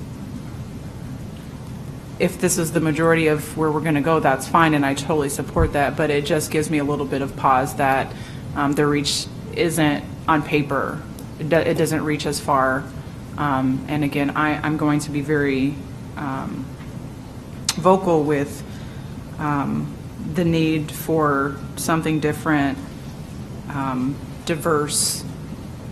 if this is the majority of where we're going to go, that's fine, and I totally support that, but it just gives me a little bit of pause that the reach isn't on paper. It doesn't reach as far. And again, I'm going to be very vocal with the need for something different, diverse,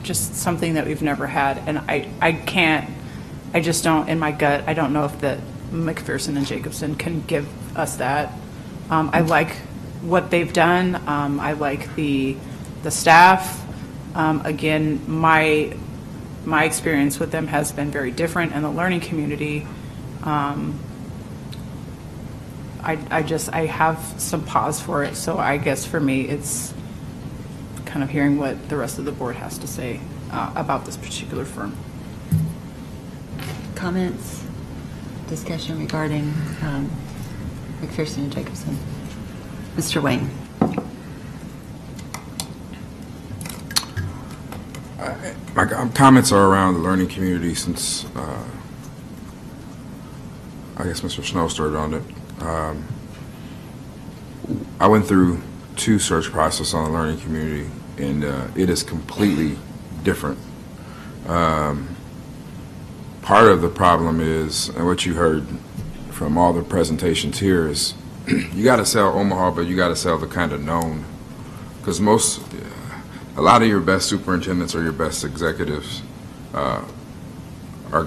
just something that we've never had. And I just don't, in my gut, I don't know if that McPherson and Jacobson can give us that. I like what they've done. I like the staff. Again, my experience with them has been very different, and the learning community, I have some pause for it. So I guess for me, it's kind of hearing what the rest of the board has to say about this particular firm. Comments, discussion regarding McPherson and Jacobson. Mr. Wayne. My comments are around the learning community since I guess Mr. Snow started on it. I went through 2 search processes on the learning community, and it is completely different. Part of the problem is, and what you heard from all the presentations here is, you got to sell Omaha, but you got to sell the kind of known, because a lot of your best superintendents or your best executives are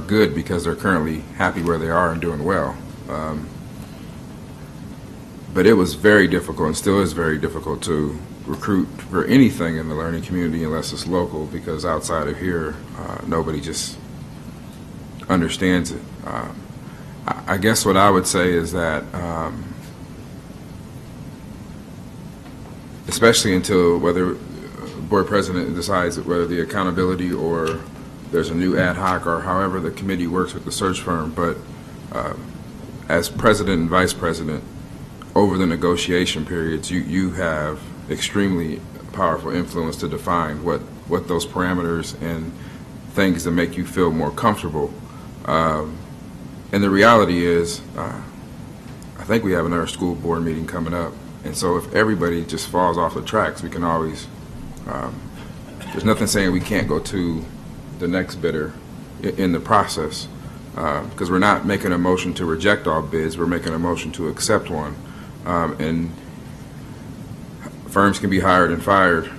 good because they're currently happy where they are and doing well. But it was very difficult, and still is very difficult, to recruit for anything in the learning community unless it's local, because outside of here, nobody just understands it. I guess what I would say is that, especially until whether board president decides whether the accountability or there's a new ad hoc or however the committee works with the search firm, but as president and vice president, over the negotiation periods, you have extremely powerful influence to define what those parameters and things that make you feel more comfortable. And the reality is, I think we have another school board meeting coming up, and so if everybody just falls off the tracks, we can always, there's nothing saying we can't go to the next bidder in the process, because we're not making a motion to reject all bids, we're making a motion to accept one. And firms can be hired and fired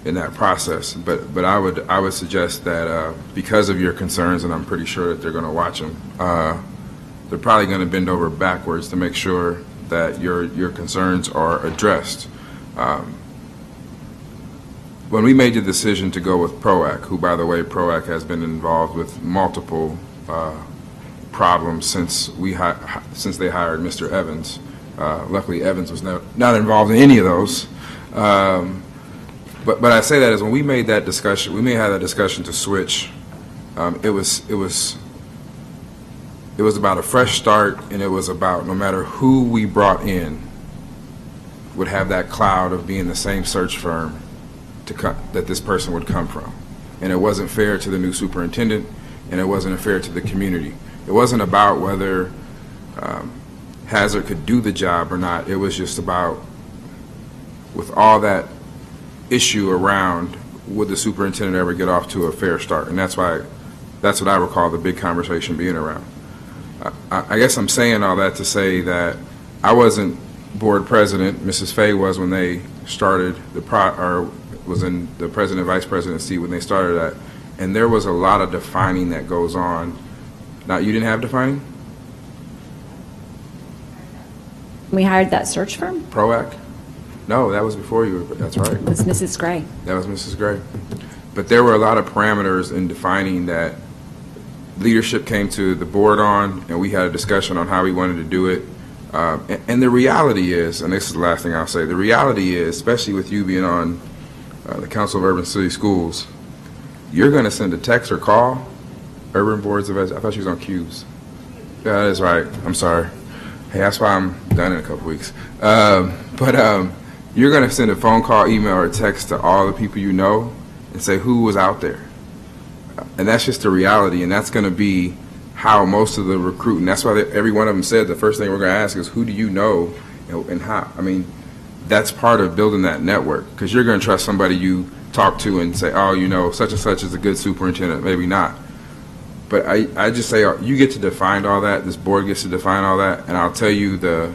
in that process. But I would suggest that because of your concerns, and I'm pretty sure that they're going to watch them, they're probably going to bend over backwards to make sure that your concerns are addressed. When we made the decision to go with PROAC, who, by the way, PROAC has been involved with multiple problems since they hired Mr. Evans. Luckily, Evans was not involved in any of those. But I say that as when we made that discussion, we may have that discussion to switch. It was about a fresh start, and it was about no matter who we brought in would have that cloud of being the same search firm that this person would come from. And it wasn't fair to the new superintendent, and it wasn't fair to the community. It wasn't about whether Hazard could do the job or not. It was just about, with all that issue around, would the superintendent ever get off to a fair start? And that's what I recall the big conversation being around. I guess I'm saying all that to say that I wasn't board president. Mrs. Fay was when they started was in the president vice president seat when they started that, and there was a lot of defining that goes on. Now, you didn't have defining? We hired that search firm? PROAC? No, that was before you. That's right. It was Mrs. Gray. That was Mrs. Gray. But there were a lot of parameters in defining that leadership came to the board on, and we had a discussion on how we wanted to do it. And the reality is, and this is the last thing I'll say, the reality is, especially with you being on the Council of Urban City Schools, you're going to send a text or call urban boards of education. I thought she was on Q's. Yeah, that is right. I'm sorry. Hey, that's why I'm done in a couple weeks. But you're going to send a phone call, email, or text to all the people you know and say who was out there. And that's just the reality, and that's going to be how most of the recruiting, that's why every one of them said the first thing we're going to ask is who do you know and how. I mean, that's part of building that network, because you're going to trust somebody you talk to and say, oh, you know, such and such is a good superintendent, maybe not. But I just say you get to define all that, this board gets to define all that, and I'll tell you the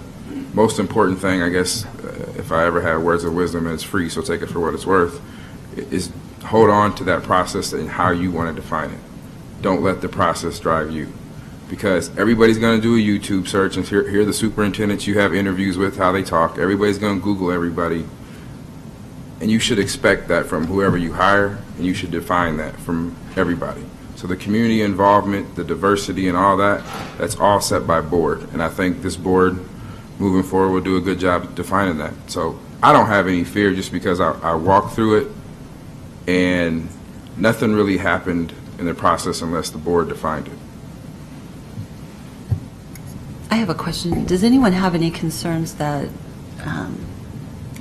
most important thing, I guess, if I ever had words of wisdom, and it's free, so take it for what it's worth, is hold on to that process and how you want to define it. Don't let the process drive you, because everybody's going to do a YouTube search and hear the superintendents you have interviews with, how they talk. Everybody's going to Google everybody. And you should expect that from whoever you hire, and you should define that from everybody. So the community involvement, the diversity and all that, that's all set by board. And I think this board moving forward will do a good job defining that. So I don't have any fear just because I walked through it and nothing really happened in the process unless the board defined it. I have a question. Does anyone have any concerns that,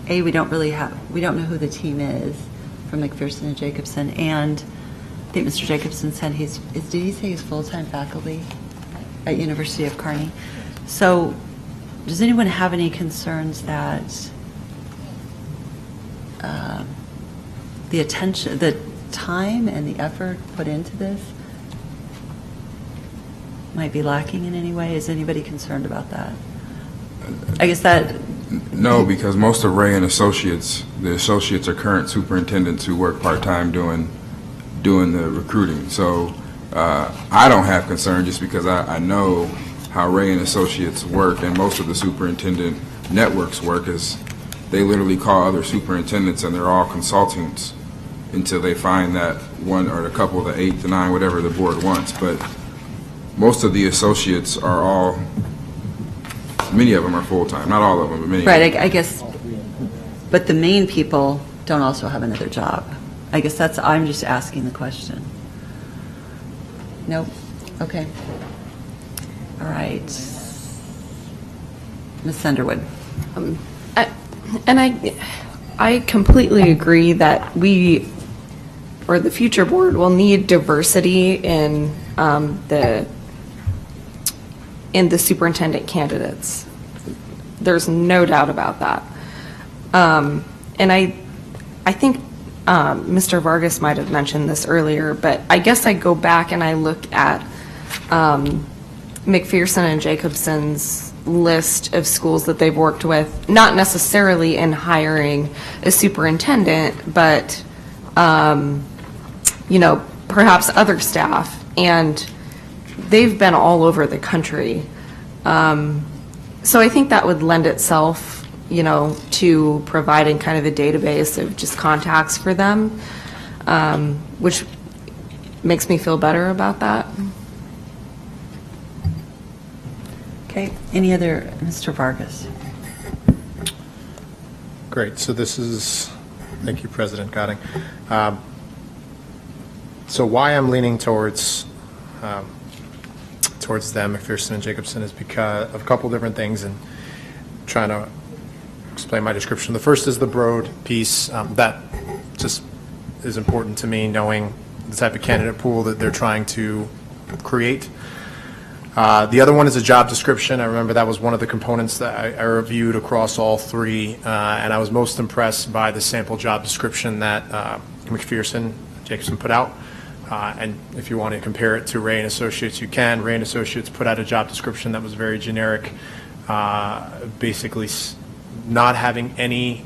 A, we don't know who the team is from McPherson and Jacobson, and I think Mr. Jacobson said did he say he's full-time faculty at University of Kearney? So does anyone have any concerns that the time and the effort put into this might be lacking in any way? Is anybody concerned about that? I guess that... No, because most of Ray and Associates, the associates are current superintendents who work part-time doing the recruiting. So I don't have concern just because I know how Ray and Associates work, and most of the superintendent networks work is they literally call other superintendents and they're all consultants until they find that one or a couple of the 8 to 9, whatever the board wants. But most of the associates are all, many of them are full-time, not all of them, but many. Right, I guess, but the main people don't also have another job. I guess I'm just asking the question. Nope, okay. All right. Ms. Sunderwood. I completely agree that we, or the future board, will need diversity in the superintendent candidates. There's no doubt about that. And I think Mr. Vargas might have mentioned this earlier, but I guess I go back and I look at McPherson and Jacobson's list of schools that they've worked with, not necessarily in hiring a superintendent, but perhaps other staff, and they've been all over the country. So I think that would lend itself, to providing kind of a database of just contacts for them, which makes me feel better about that. Okay, any other, Mr. Vargas? Great, so thank you, President Gotting. So why I'm leaning towards them, McPherson and Jacobson, is because of a couple different things, and trying to explain my description. The first is the Broad piece. That just is important to me, knowing the type of candidate pool that they're trying to create. The other one is a job description. I remember that was one of the components that I reviewed across all three, and I was most impressed by the sample job description that McPherson Jacobson put out. And if you want to compare it to Ray and Associates, you can. Ray and Associates put out a job description that was very generic, basically not having any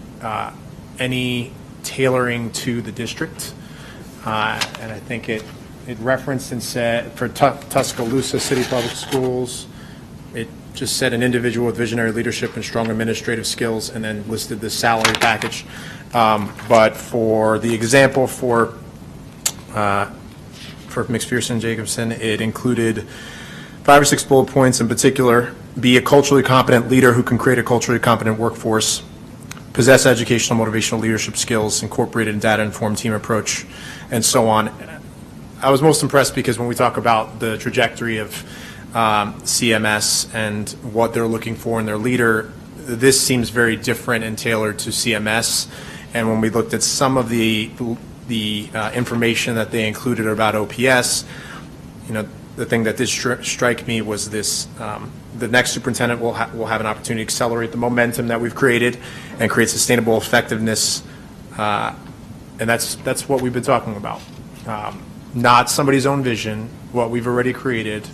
tailoring to the district. And I think it referenced and said, for Tuscaloosa City Public Schools, it just said an individual with visionary leadership and strong administrative skills, and then listed the salary package. But for the example for McPherson Jacobson, it included 5 or 6 bullet points in particular: be a culturally competent leader who can create a culturally competent workforce, possess educational motivational leadership skills, incorporated in data-informed team approach, and so on. I was most impressed because when we talk about the trajectory of CMS and what they're looking for in their leader, this seems very different and tailored to CMS. And when we looked at some of the information that they included about OPS, the thing that did strike me was this: the next superintendent will have an opportunity to accelerate the momentum that we've created and create sustainable effectiveness, and that's what we've been talking about. Not somebody's own vision, what we've already created,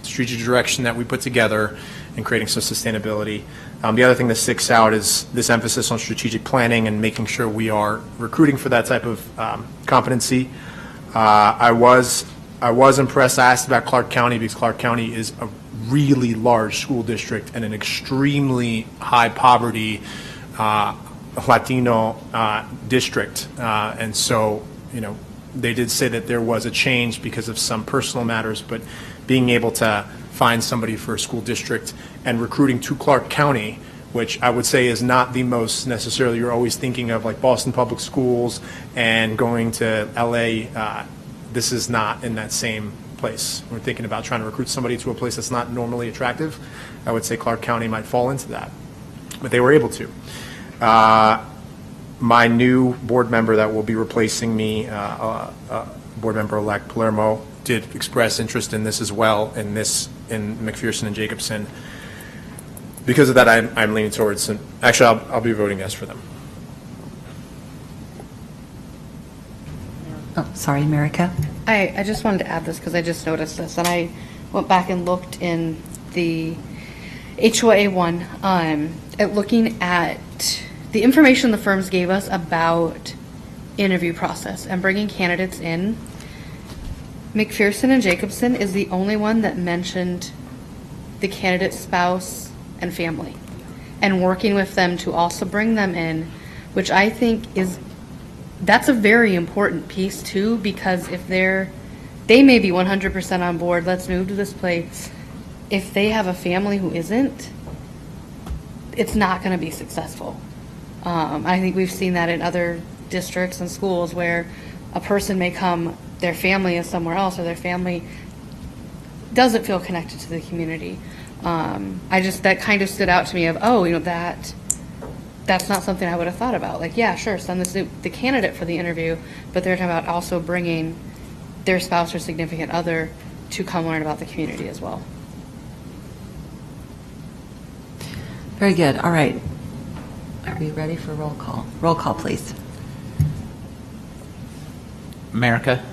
strategic direction that we put together, and creating some sustainability. The other thing that sticks out is this emphasis on strategic planning and making sure we are recruiting for that type of competency. I was impressed. I asked about Clark County because Clark County is a really large school district and an extremely high poverty Latino district. And so, they did say that there was a change because of some personal matters, but being able to find somebody for a school district and recruiting to Clark County, which I would say is not the most necessarily, you're always thinking of like Boston Public Schools and going to LA. This is not in that same place. We're thinking about trying to recruit somebody to a place that's not normally attractive. I would say Clark County might fall into that, but they were able to. My new board member that will be replacing me, board member-elect Palermo, did express interest in this as well, in McPherson and Jacobson. Because of that, I'm leaning towards, actually, I'll be voting yes for them. Oh, sorry, America. I just wanted to add this because I just noticed this, and I went back and looked in the HOA one, at looking at the information the firms gave us about interview process and bringing candidates in. McPherson and Jacobson is the only one that mentioned the candidate's spouse and family, and working with them to also bring them in, which I think that's a very important piece too, because if they may be 100% on board, let's move to this place. If they have a family who isn't, it's not going to be successful. I think we've seen that in other districts and schools where a person may come, their family is somewhere else, or their family doesn't feel connected to the community. That kind of stood out to me of, that's not something I would have thought about. Like, yeah, sure, send the candidate for the interview, but they're talking about also bringing their spouse or significant other to come learn about the community as well. Very good. All right. Are we ready for roll call? Roll call, please. America?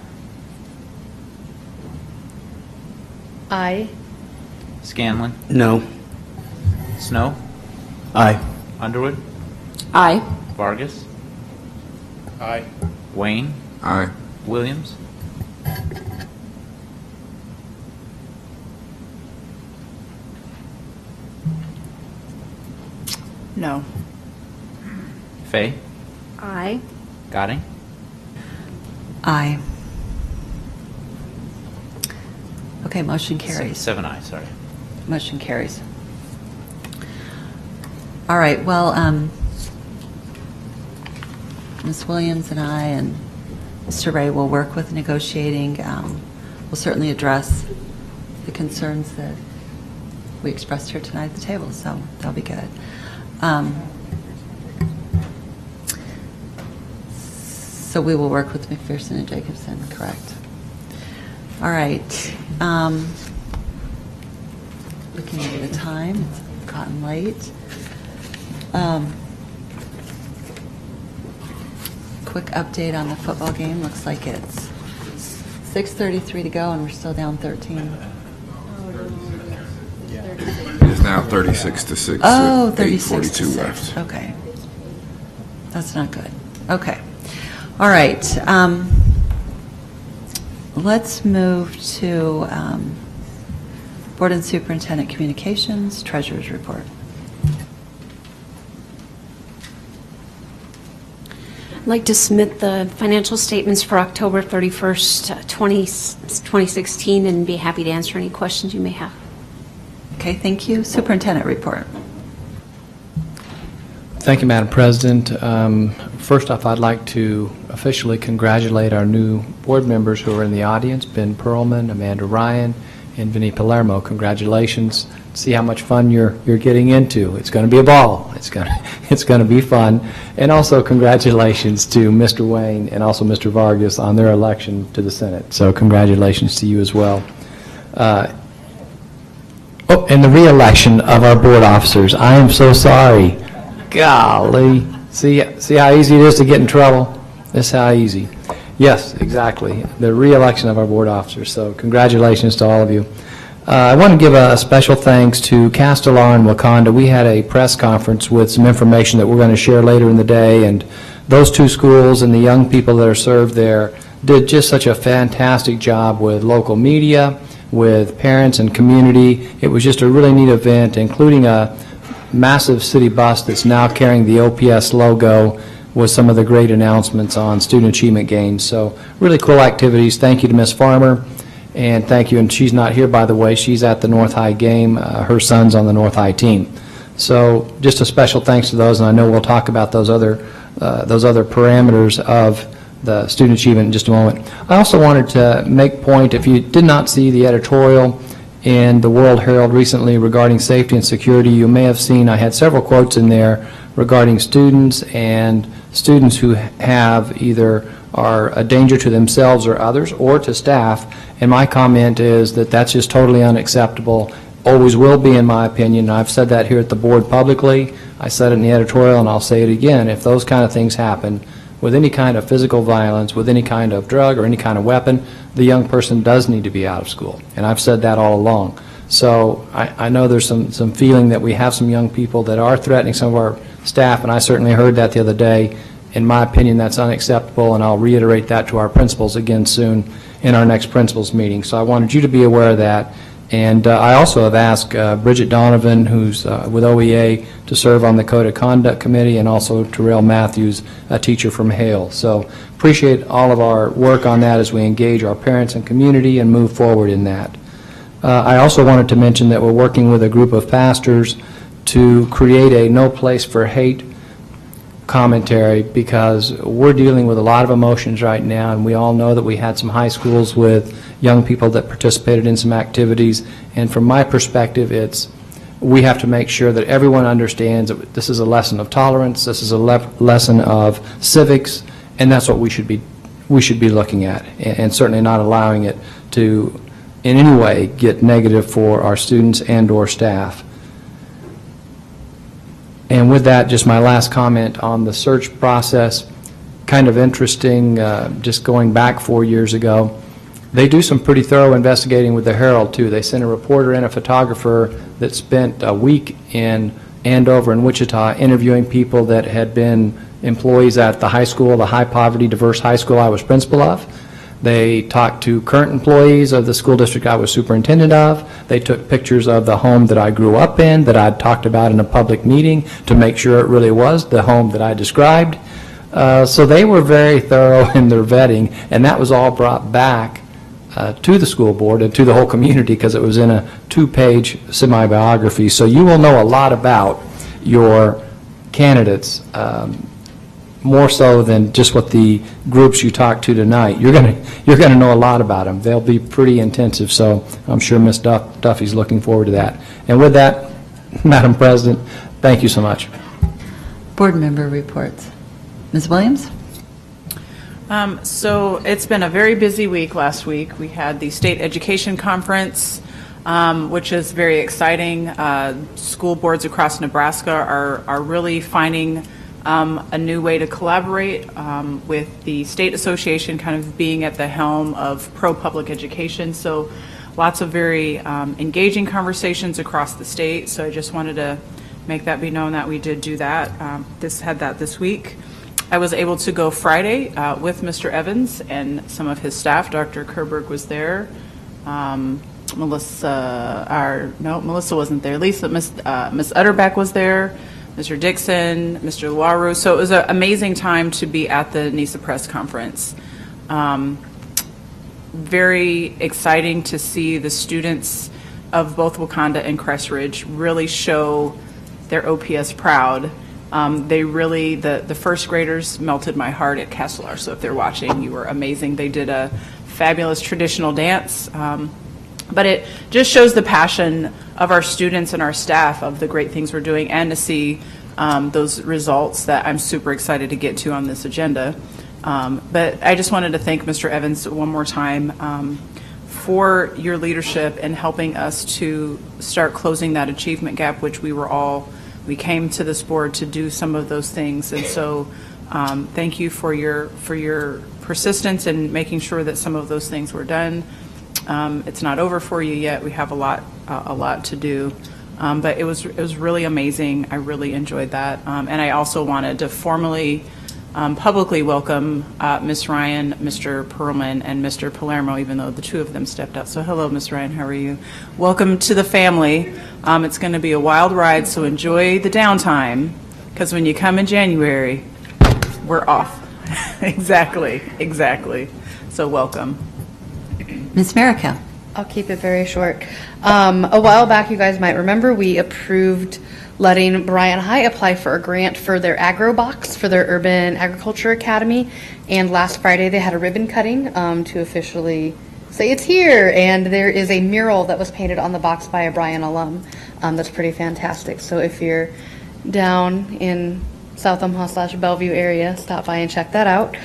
Aye. Scanlon? No. Snow? Aye. Underwood? Aye. Vargas? Aye. Wayne? Aye. Williams? No. Fay? Aye. Gadding? Aye. Okay, motion carries. 7 ayes, sorry. Motion carries. All right, well, Ms. Williams and I and Mr. Ray will work with negotiating. We'll certainly address the concerns that we expressed here tonight at the table, so that'll be good. So we will work with McPherson and Jacobson, correct? All right. Looking at the time, it's gotten late. Quick update on the football game. Looks like it's 6:33 to go, and we're still down 13. It's now 36-6. Oh, with 36 to 8:42 6. left. Okay. That's not good. Okay. All right. Let's move to Board and Superintendent Communications, Treasurer's Report. I'd like to submit the financial statements for October 31st, 2016, and be happy to answer any questions you may have. Okay, thank you. Superintendent Report. Thank you, Madam President. First off, I'd like to officially congratulate our new board members who are in the audience, Ben Perlman, Amanda Ryan, and Vinnie Palermo. Congratulations. See how much fun you're getting into. It's going to be a ball. It's going to be fun. And also congratulations to Mr. Wayne and also Mr. Vargas on their election to the Senate. So congratulations to you as well. And the re-election of our board officers. I am so sorry. Golly. See how easy it is to get in trouble? This is how easy. Yes, exactly. The re-election of our board officers. So congratulations to all of you. I want to give a special thanks to Castelar and Wakanda. We had a press conference with some information that we're going to share later in the day, and those two schools and the young people that are served there did just such a fantastic job with local media, with parents and community. It was just a really neat event, including massive city bus that's now carrying the OPS logo with some of the great announcements on student achievement gains. So really cool activities. Thank you to Ms. Farmer, and thank you, and she's not here, by the way. She's at the North High game. Her son's on the North High team. So just a special thanks to those, and I know we'll talk about those other parameters of the student achievement in just a moment. I also wanted to make point, if you did not see the editorial in the World Herald recently regarding safety and security, you may have seen I had several quotes in there regarding students and students who have either are a danger to themselves or others or to staff, and my comment is that that's just totally unacceptable, always will be in my opinion. I've said that here at the board publicly, I said it in the editorial, and I'll say it again. If those kind of things happen with any kind of physical violence, with any kind of drug or any kind of weapon, the young person does need to be out of school, and I've said that all along. So I know there's some feeling that we have some young people that are threatening some of our staff, and I certainly heard that the other day. In my opinion, that's unacceptable, and I'll reiterate that to our principals again soon in our next principals meeting. So I wanted you to be aware of that. And I also have asked Bridget Donovan, who's with OEA, to serve on the Code of Conduct Committee, and also Terrell Matthews, a teacher from Hale. So appreciate all of our work on that as we engage our parents and community and move forward in that. I also wanted to mention that we're working with a group of pastors to create a No Place for Hate commentary, because we're dealing with a lot of emotions right now, and we all know that we had some high schools with young people that participated in some activities, and from my perspective, we have to make sure that everyone understands that this is a lesson of tolerance, this is a lesson of civics, and that's what we should be looking at, and certainly not allowing it to in any way get negative for our students and or staff. And with that, just my last comment on the search process, kind of interesting, just going back 4 years ago, they do some pretty thorough investigating with the Herald, too. They sent a reporter and a photographer that spent a week in Andover and Wichita interviewing people that had been employees at the high school, the high poverty, diverse high school I was principal of. They talked to current employees of the school district I was superintendent of. They took pictures of the home that I grew up in, that I'd talked about in a public meeting, to make sure it really was the home that I described. So they were very thorough in their vetting, and that was all brought back to the school board and to the whole community, because it was in a 2-page semi-biography. So you will know a lot about your candidates, more so than just what the groups you talked to tonight. You're going to know a lot about them. They'll be pretty intensive, so I'm sure Ms. Duffy's looking forward to that. And with that, Madam President, thank you so much. Board member reports. Ms. Williams? So it's been a very busy week last week. We had the State Education Conference, which is very exciting. School boards across Nebraska are really finding a new way to collaborate with the state association kind of being at the helm of pro-public education. So lots of very engaging conversations across the state. So I just wanted to make that be known that we did do that. Had that this week. I was able to go Friday with Mr. Evans and some of his staff. Dr. Kerberg was there. Melissa wasn't there. Miss Utterback was there. Mr. Dixon, Mr. Luaru. So it was an amazing time to be at the NISA Press Conference. Very exciting to see the students of both Wakanda and Crest Ridge really show their OPS proud. They really, the first graders melted my heart at Kessler. So if they're watching, you were amazing. They did a fabulous traditional dance. But it just shows the passion of our students and our staff of the great things we're doing, and to see those results that I'm super excited to get to on this agenda. But I just wanted to thank Mr. Evans one more time for your leadership in helping us to start closing that achievement gap, which we came to this board to do some of those things. And so thank you for your persistence in making sure that some of those things were done. It's not over for you yet. We have a lot to do, but it was really amazing. I really enjoyed that, and I also wanted to formally, publicly welcome Ms. Ryan, Mr. Perlman, and Mr. Palermo, even though the two of them stepped out. So hello, Ms. Ryan. How are you? Welcome to the family. It's going to be a wild ride, so enjoy the downtime, because when you come in January, we're off. Exactly. So welcome. Ms. Merica? I'll keep it very short. A while back, you guys might remember, we approved letting Bryan High apply for a grant for their agro box for their Urban Agriculture Academy. And last Friday, they had a ribbon cutting to officially say it's here. And there is a mural that was painted on the box by a Bryan alum. That's pretty fantastic. So if you're down in South Omaha / Bellevue area, stop by and check that out.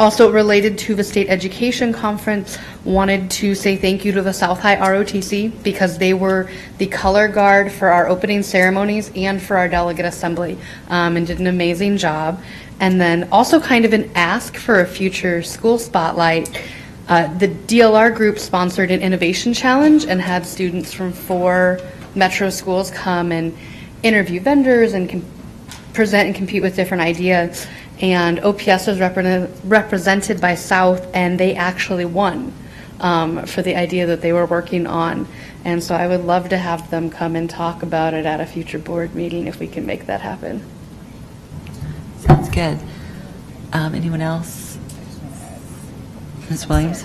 Also related to the state education conference, wanted to say thank you to the South High ROTC because they were the color guard for our opening ceremonies and for our delegate assembly, and did an amazing job. And then also kind of an ask for a future school spotlight. The DLR group sponsored an innovation challenge and had students from 4 metro schools come and interview vendors and present and compete with different ideas. And OPS was represented by South, and they actually won for the idea that they were working on. And so I would love to have them come and talk about it at a future board meeting if we can make that happen. Sounds good. Anyone else? Ms. Williams?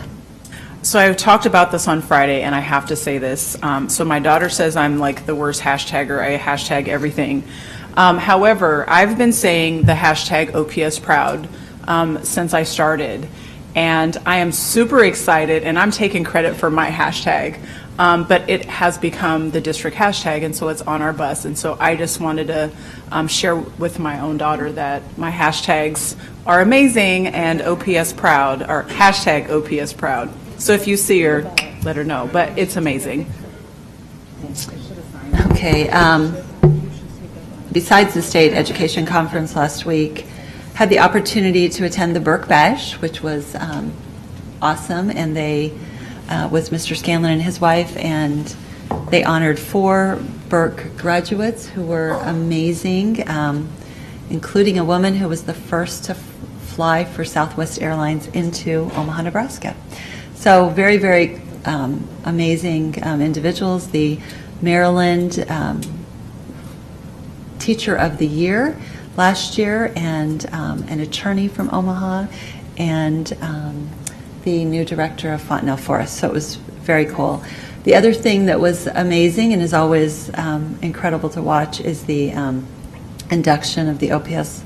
So I talked about this on Friday, and I have to say this. So my daughter says I'm like the worst hashtagger. I hashtag everything. However, I've been saying the hashtag OPS proud since I started, and I am super excited, and I'm taking credit for my hashtag, but it has become the district hashtag, and so it's on our bus. And so I just wanted to share with my own daughter that my hashtags are amazing, and OPS proud, or hashtag OPS proud. So if you see her, let her know, but it's amazing. Okay. Besides the state education conference last week, had the opportunity to attend the Burke Bash, which was awesome, and they was Mr. Scanlon and his wife, and they honored 4 Burke graduates who were amazing, including a woman who was the first to fly for Southwest Airlines into Omaha, Nebraska. So very, very amazing individuals. The Maryland Teacher of the Year last year, and an attorney from Omaha, and the new director of Fontenelle Forest. So it was very cool. The other thing that was amazing and is always incredible to watch is the induction of the OPS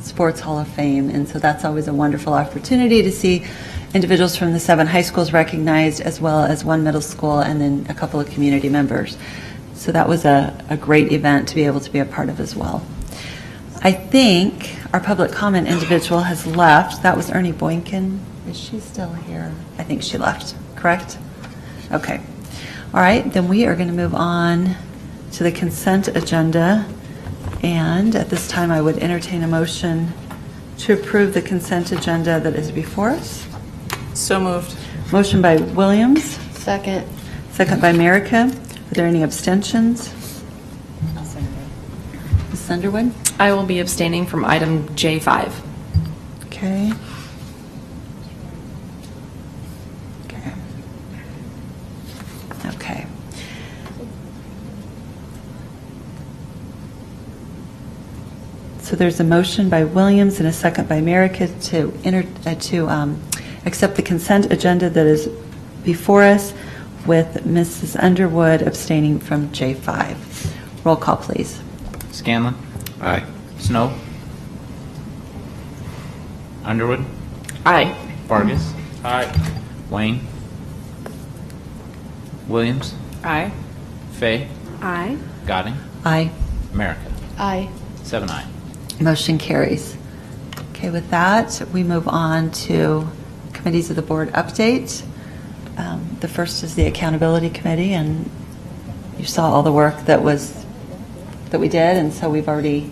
Sports Hall of Fame. And so that's always a wonderful opportunity to see individuals from the 7 high schools recognized, as well as 1 middle school and then a couple of community members. So that was a great event to be able to be a part of as well. I think our public comment individual has left. That was Ernie Boynkin. Is she still here? I think she left, correct? Okay. All right, then we are going to move on to the consent agenda. And at this time, I would entertain a motion to approve the consent agenda that is before us. So moved. Motion by Williams. Second. Second by Merica. Are there any abstentions? Ms. Underwood? I will be abstaining from item J5. Okay. Okay. Okay. So there's a motion by Williams and a second by Merica to accept the consent agenda that is before us, with Mrs. Underwood abstaining from J5. Roll call, please. Scanlon? Aye. Snow? Underwood? Aye. Vargas? Aye. Wayne? Williams? Aye. Fay? Aye. Goding? Aye. America? Aye. 7 aye. Motion carries. Okay, with that, we move on to committees of the board update. The first is the Accountability Committee, and you saw all the work that we did, and so we've already,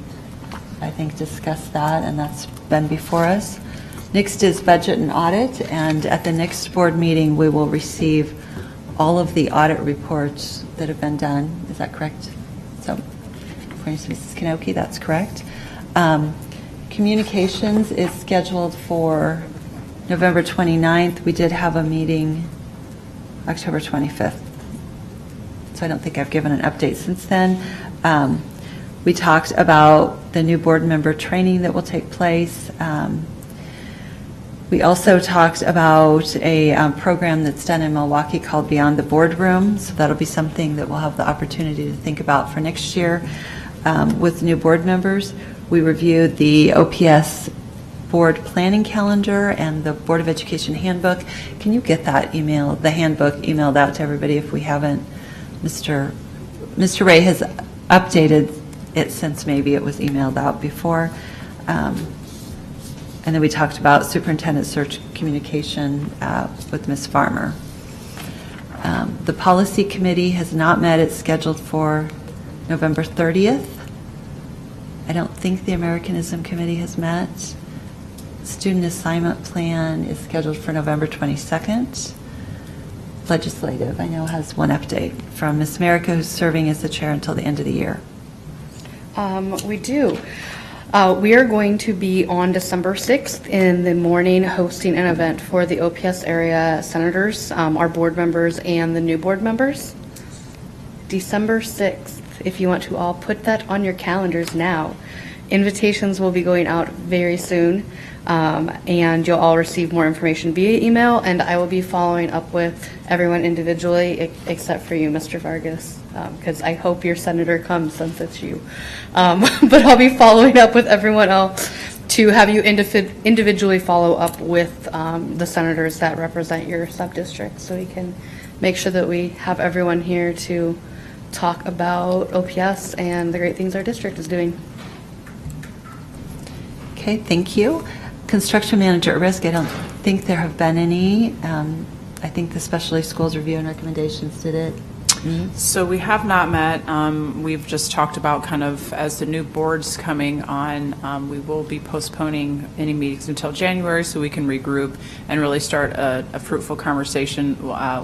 I think, discussed that, and that's been before us. Next is Budget and Audit, and at the next board meeting, we will receive all of the audit reports that have been done. Is that correct? So, according to Mrs. Kanoki, that's correct. Communications is scheduled for November 29th. We did have a meeting October 25th. so I don't think I've given an update since then. We talked about the new board member training that will take place. We also talked about a program that's done in Milwaukee called Beyond the Boardroom, so that'll be something that we'll have the opportunity to think about for next year with new board members. We reviewed the OPS board planning calendar and the Board of Education handbook. Can you get that email, the handbook, emailed out to everybody if we haven't? Mr. Ray has updated it since maybe it was emailed out before. And then we talked about superintendent search communication with Ms. Farmer. The policy committee has not met. It's scheduled for November 30th. I don't think the Americanism committee has met. Student assignment plan is scheduled for November 22nd. Legislative, I know, has one update from Ms. Merica, who's serving as the chair until the end of the year. We do. We are going to be on December 6th in the morning hosting an event for the OPS area senators, our board members, and the new board members. December 6th, if you want to all put that on your calendars now. Invitations will be going out very soon, and you'll all receive more information via email, and I will be following up with everyone individually except for you, Mr. Vargas, because I hope your senator comes since it's you. But I'll be following up with everyone else to have you individually follow up with the senators that represent your sub-district, so we can make sure that we have everyone here to talk about OPS and the great things our district is doing. Okay, thank you. Construction manager at risk, I don't think there have been any. I think the specialty schools review and recommendations did it. So we have not met. We've just talked about kind of as the new board's coming on, we will be postponing any meetings until January so we can regroup and really start a fruitful conversation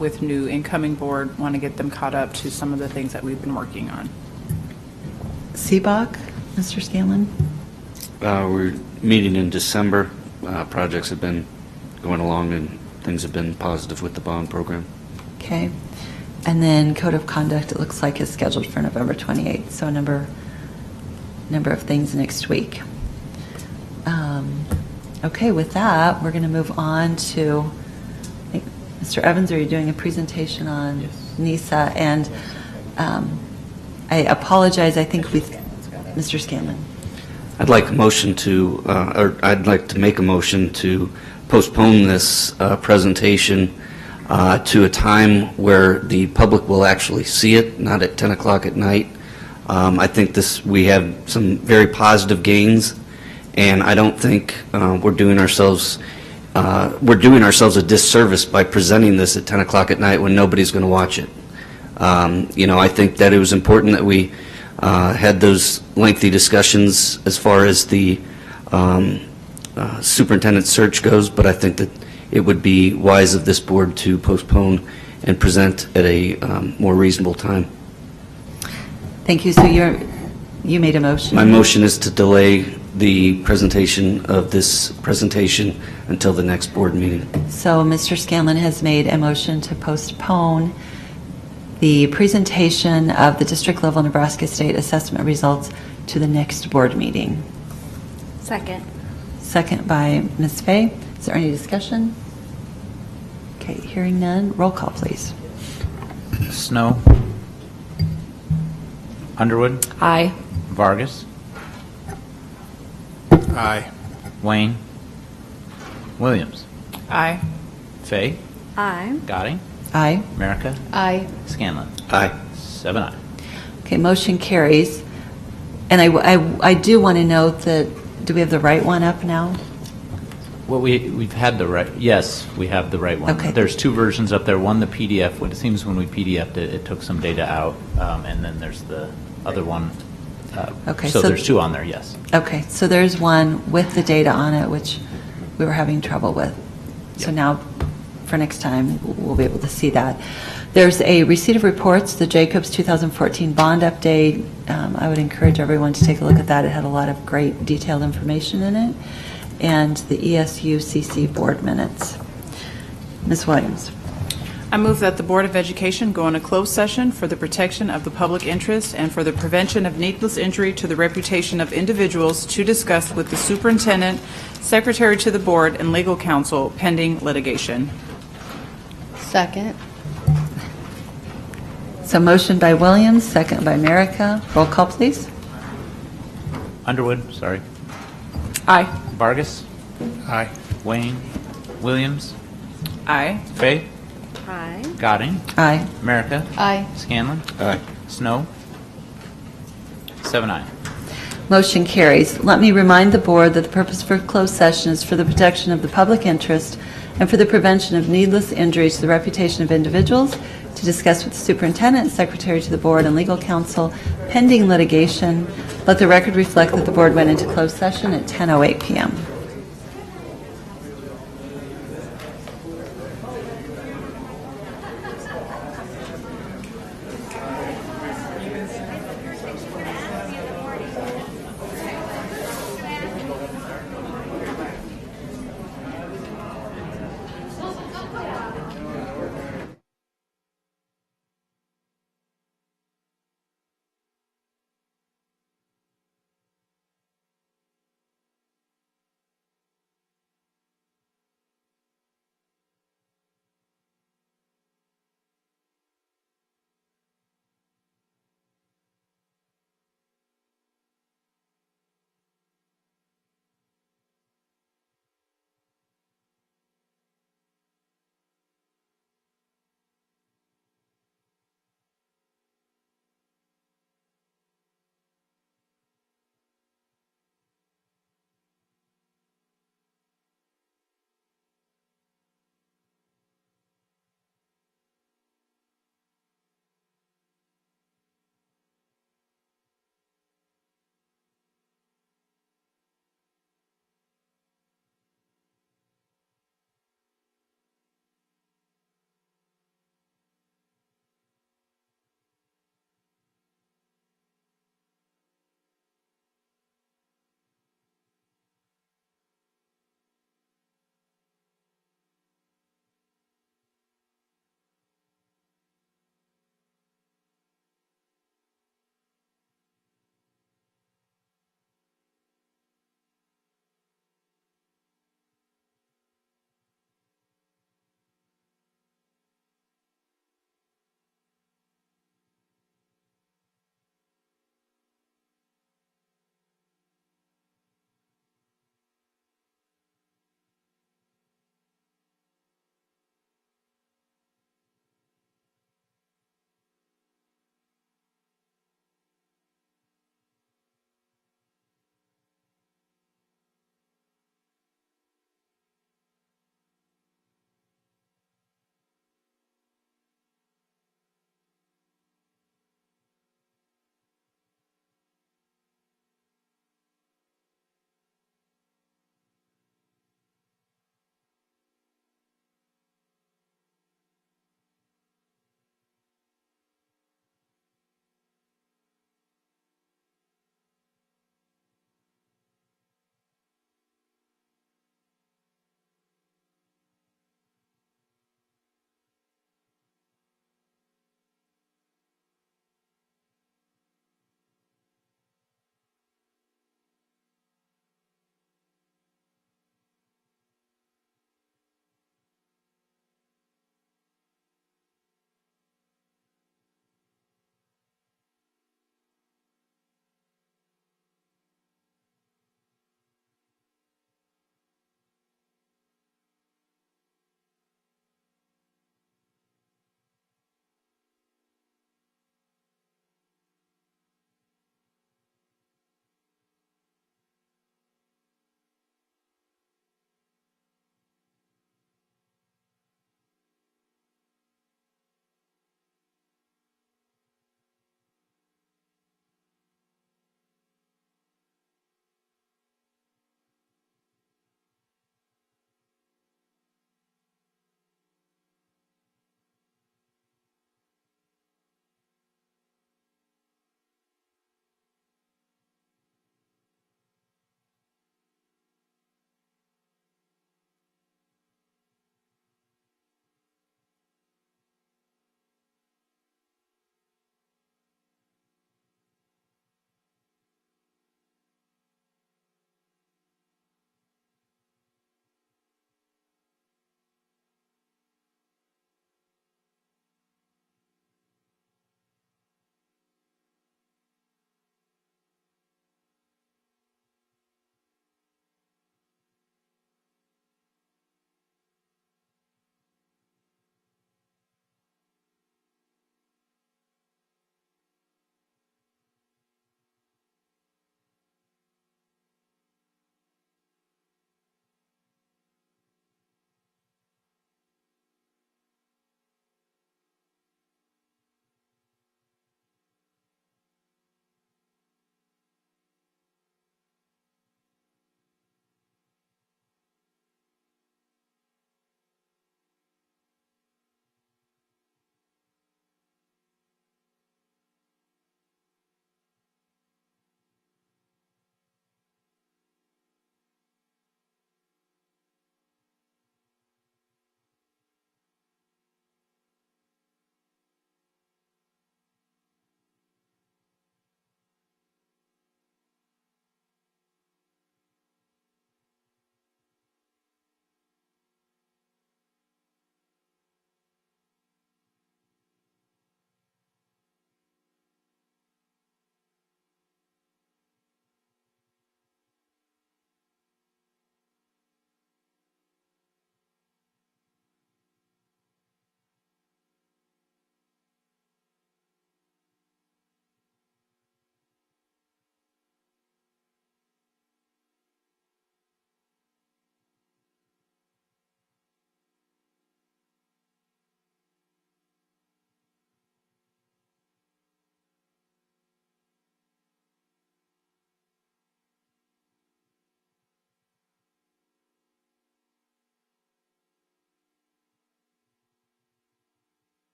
with new incoming board. Want to get them caught up to some of the things that we've been working on. CBOC, Mr. Scanlon? We're meeting in December. Projects have been going along and things have been positive with the bond program. Okay. And then code of conduct, it looks like, is scheduled for November 28th, so a number of things next week. Okay, with that, we're going to move on to, I think, Mr. Evans, are you doing a presentation on NISA? And I apologize, I think with Mr. Scanlon. I'd like to make a motion to postpone this presentation to a time where the public will actually see it, not at 10 o'clock at night. I think we have some very positive gains, and I don't think we're doing ourselves a disservice by presenting this at 10 o'clock at night when nobody's going to watch it. I think that it was important that we had those lengthy discussions as far as the superintendent search goes, but I think that it would be wise of this board to postpone and present at a more reasonable time. Thank you. So you made a motion? My motion is to delay the presentation of this presentation until the next board meeting. So Mr. Scanlon has made a motion to postpone the presentation of the district-level Nebraska State assessment results to the next board meeting. Second. Second by Ms. Fay. Is there any discussion? Okay, hearing none. Roll call, please. Snow. Underwood. Aye. Vargas. Aye. Wayne. Williams. Aye. Fay. Aye. Godding. Aye. Merica. Aye. Scanlon. Aye. 7 aye. Okay, motion carries. And I do want to note that, do we have the right one up now? Well, we've had the right, yes, we have the right one. Okay. There's two versions up there. One, the PDF, what it seems when we PDF'd it, it took some data out, and then there's the other one. Okay, So so- there's two on there, yes. Okay, so there's one with the data on it, which we were having trouble with. So Yep. now, for next time, we'll be able to see that. There's a receipt of reports, the Jacobs 2014 bond update. I would encourage everyone to take a look at that. It had a lot of great detailed information in it. And the ESU CC board minutes. Ms. Williams. I move that the Board of Education go into closed session for the protection of the public interest and for the prevention of needless injury to the reputation of individuals to discuss with the superintendent, secretary to the board, and legal counsel pending litigation. Second. So motion by Williams, second by Merica. Roll call, please. Underwood, sorry. Aye. Vargas, Aye. Wayne, Williams, Aye. Fay, Aye. Goding, Aye. America, Aye. Scanlon, Aye. Snow, 7 aye. Motion carries. Let me remind the board that the purpose for closed session is for the protection of the public interest and for the prevention of needless injury to the reputation of individuals, to discuss with the superintendent, secretary to the board, and legal counsel pending litigation. Let the record reflect that the board went into closed session at 10:08 p.m.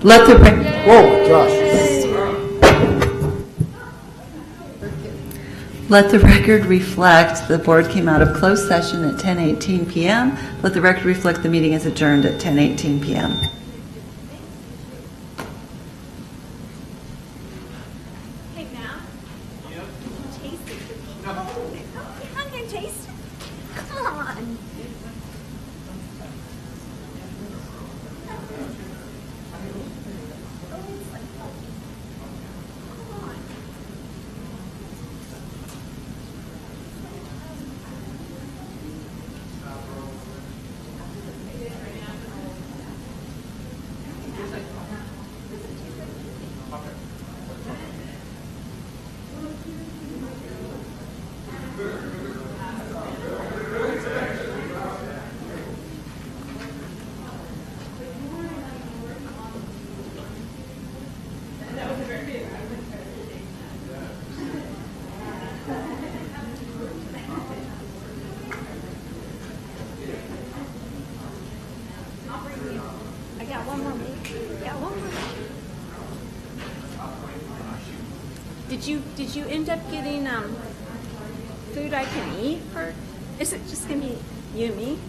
Let the, Whoa, gosh. let the record reflect the board came out of closed session at 10:18 PM. Let the record reflect the meeting is adjourned at 10:18 PM. Hey, Matt? Yep. Taste it. No. I'm going to taste it. Come on. I got one more. Got one more. Did you end up getting food I can eat, or is it just gonna be you and me?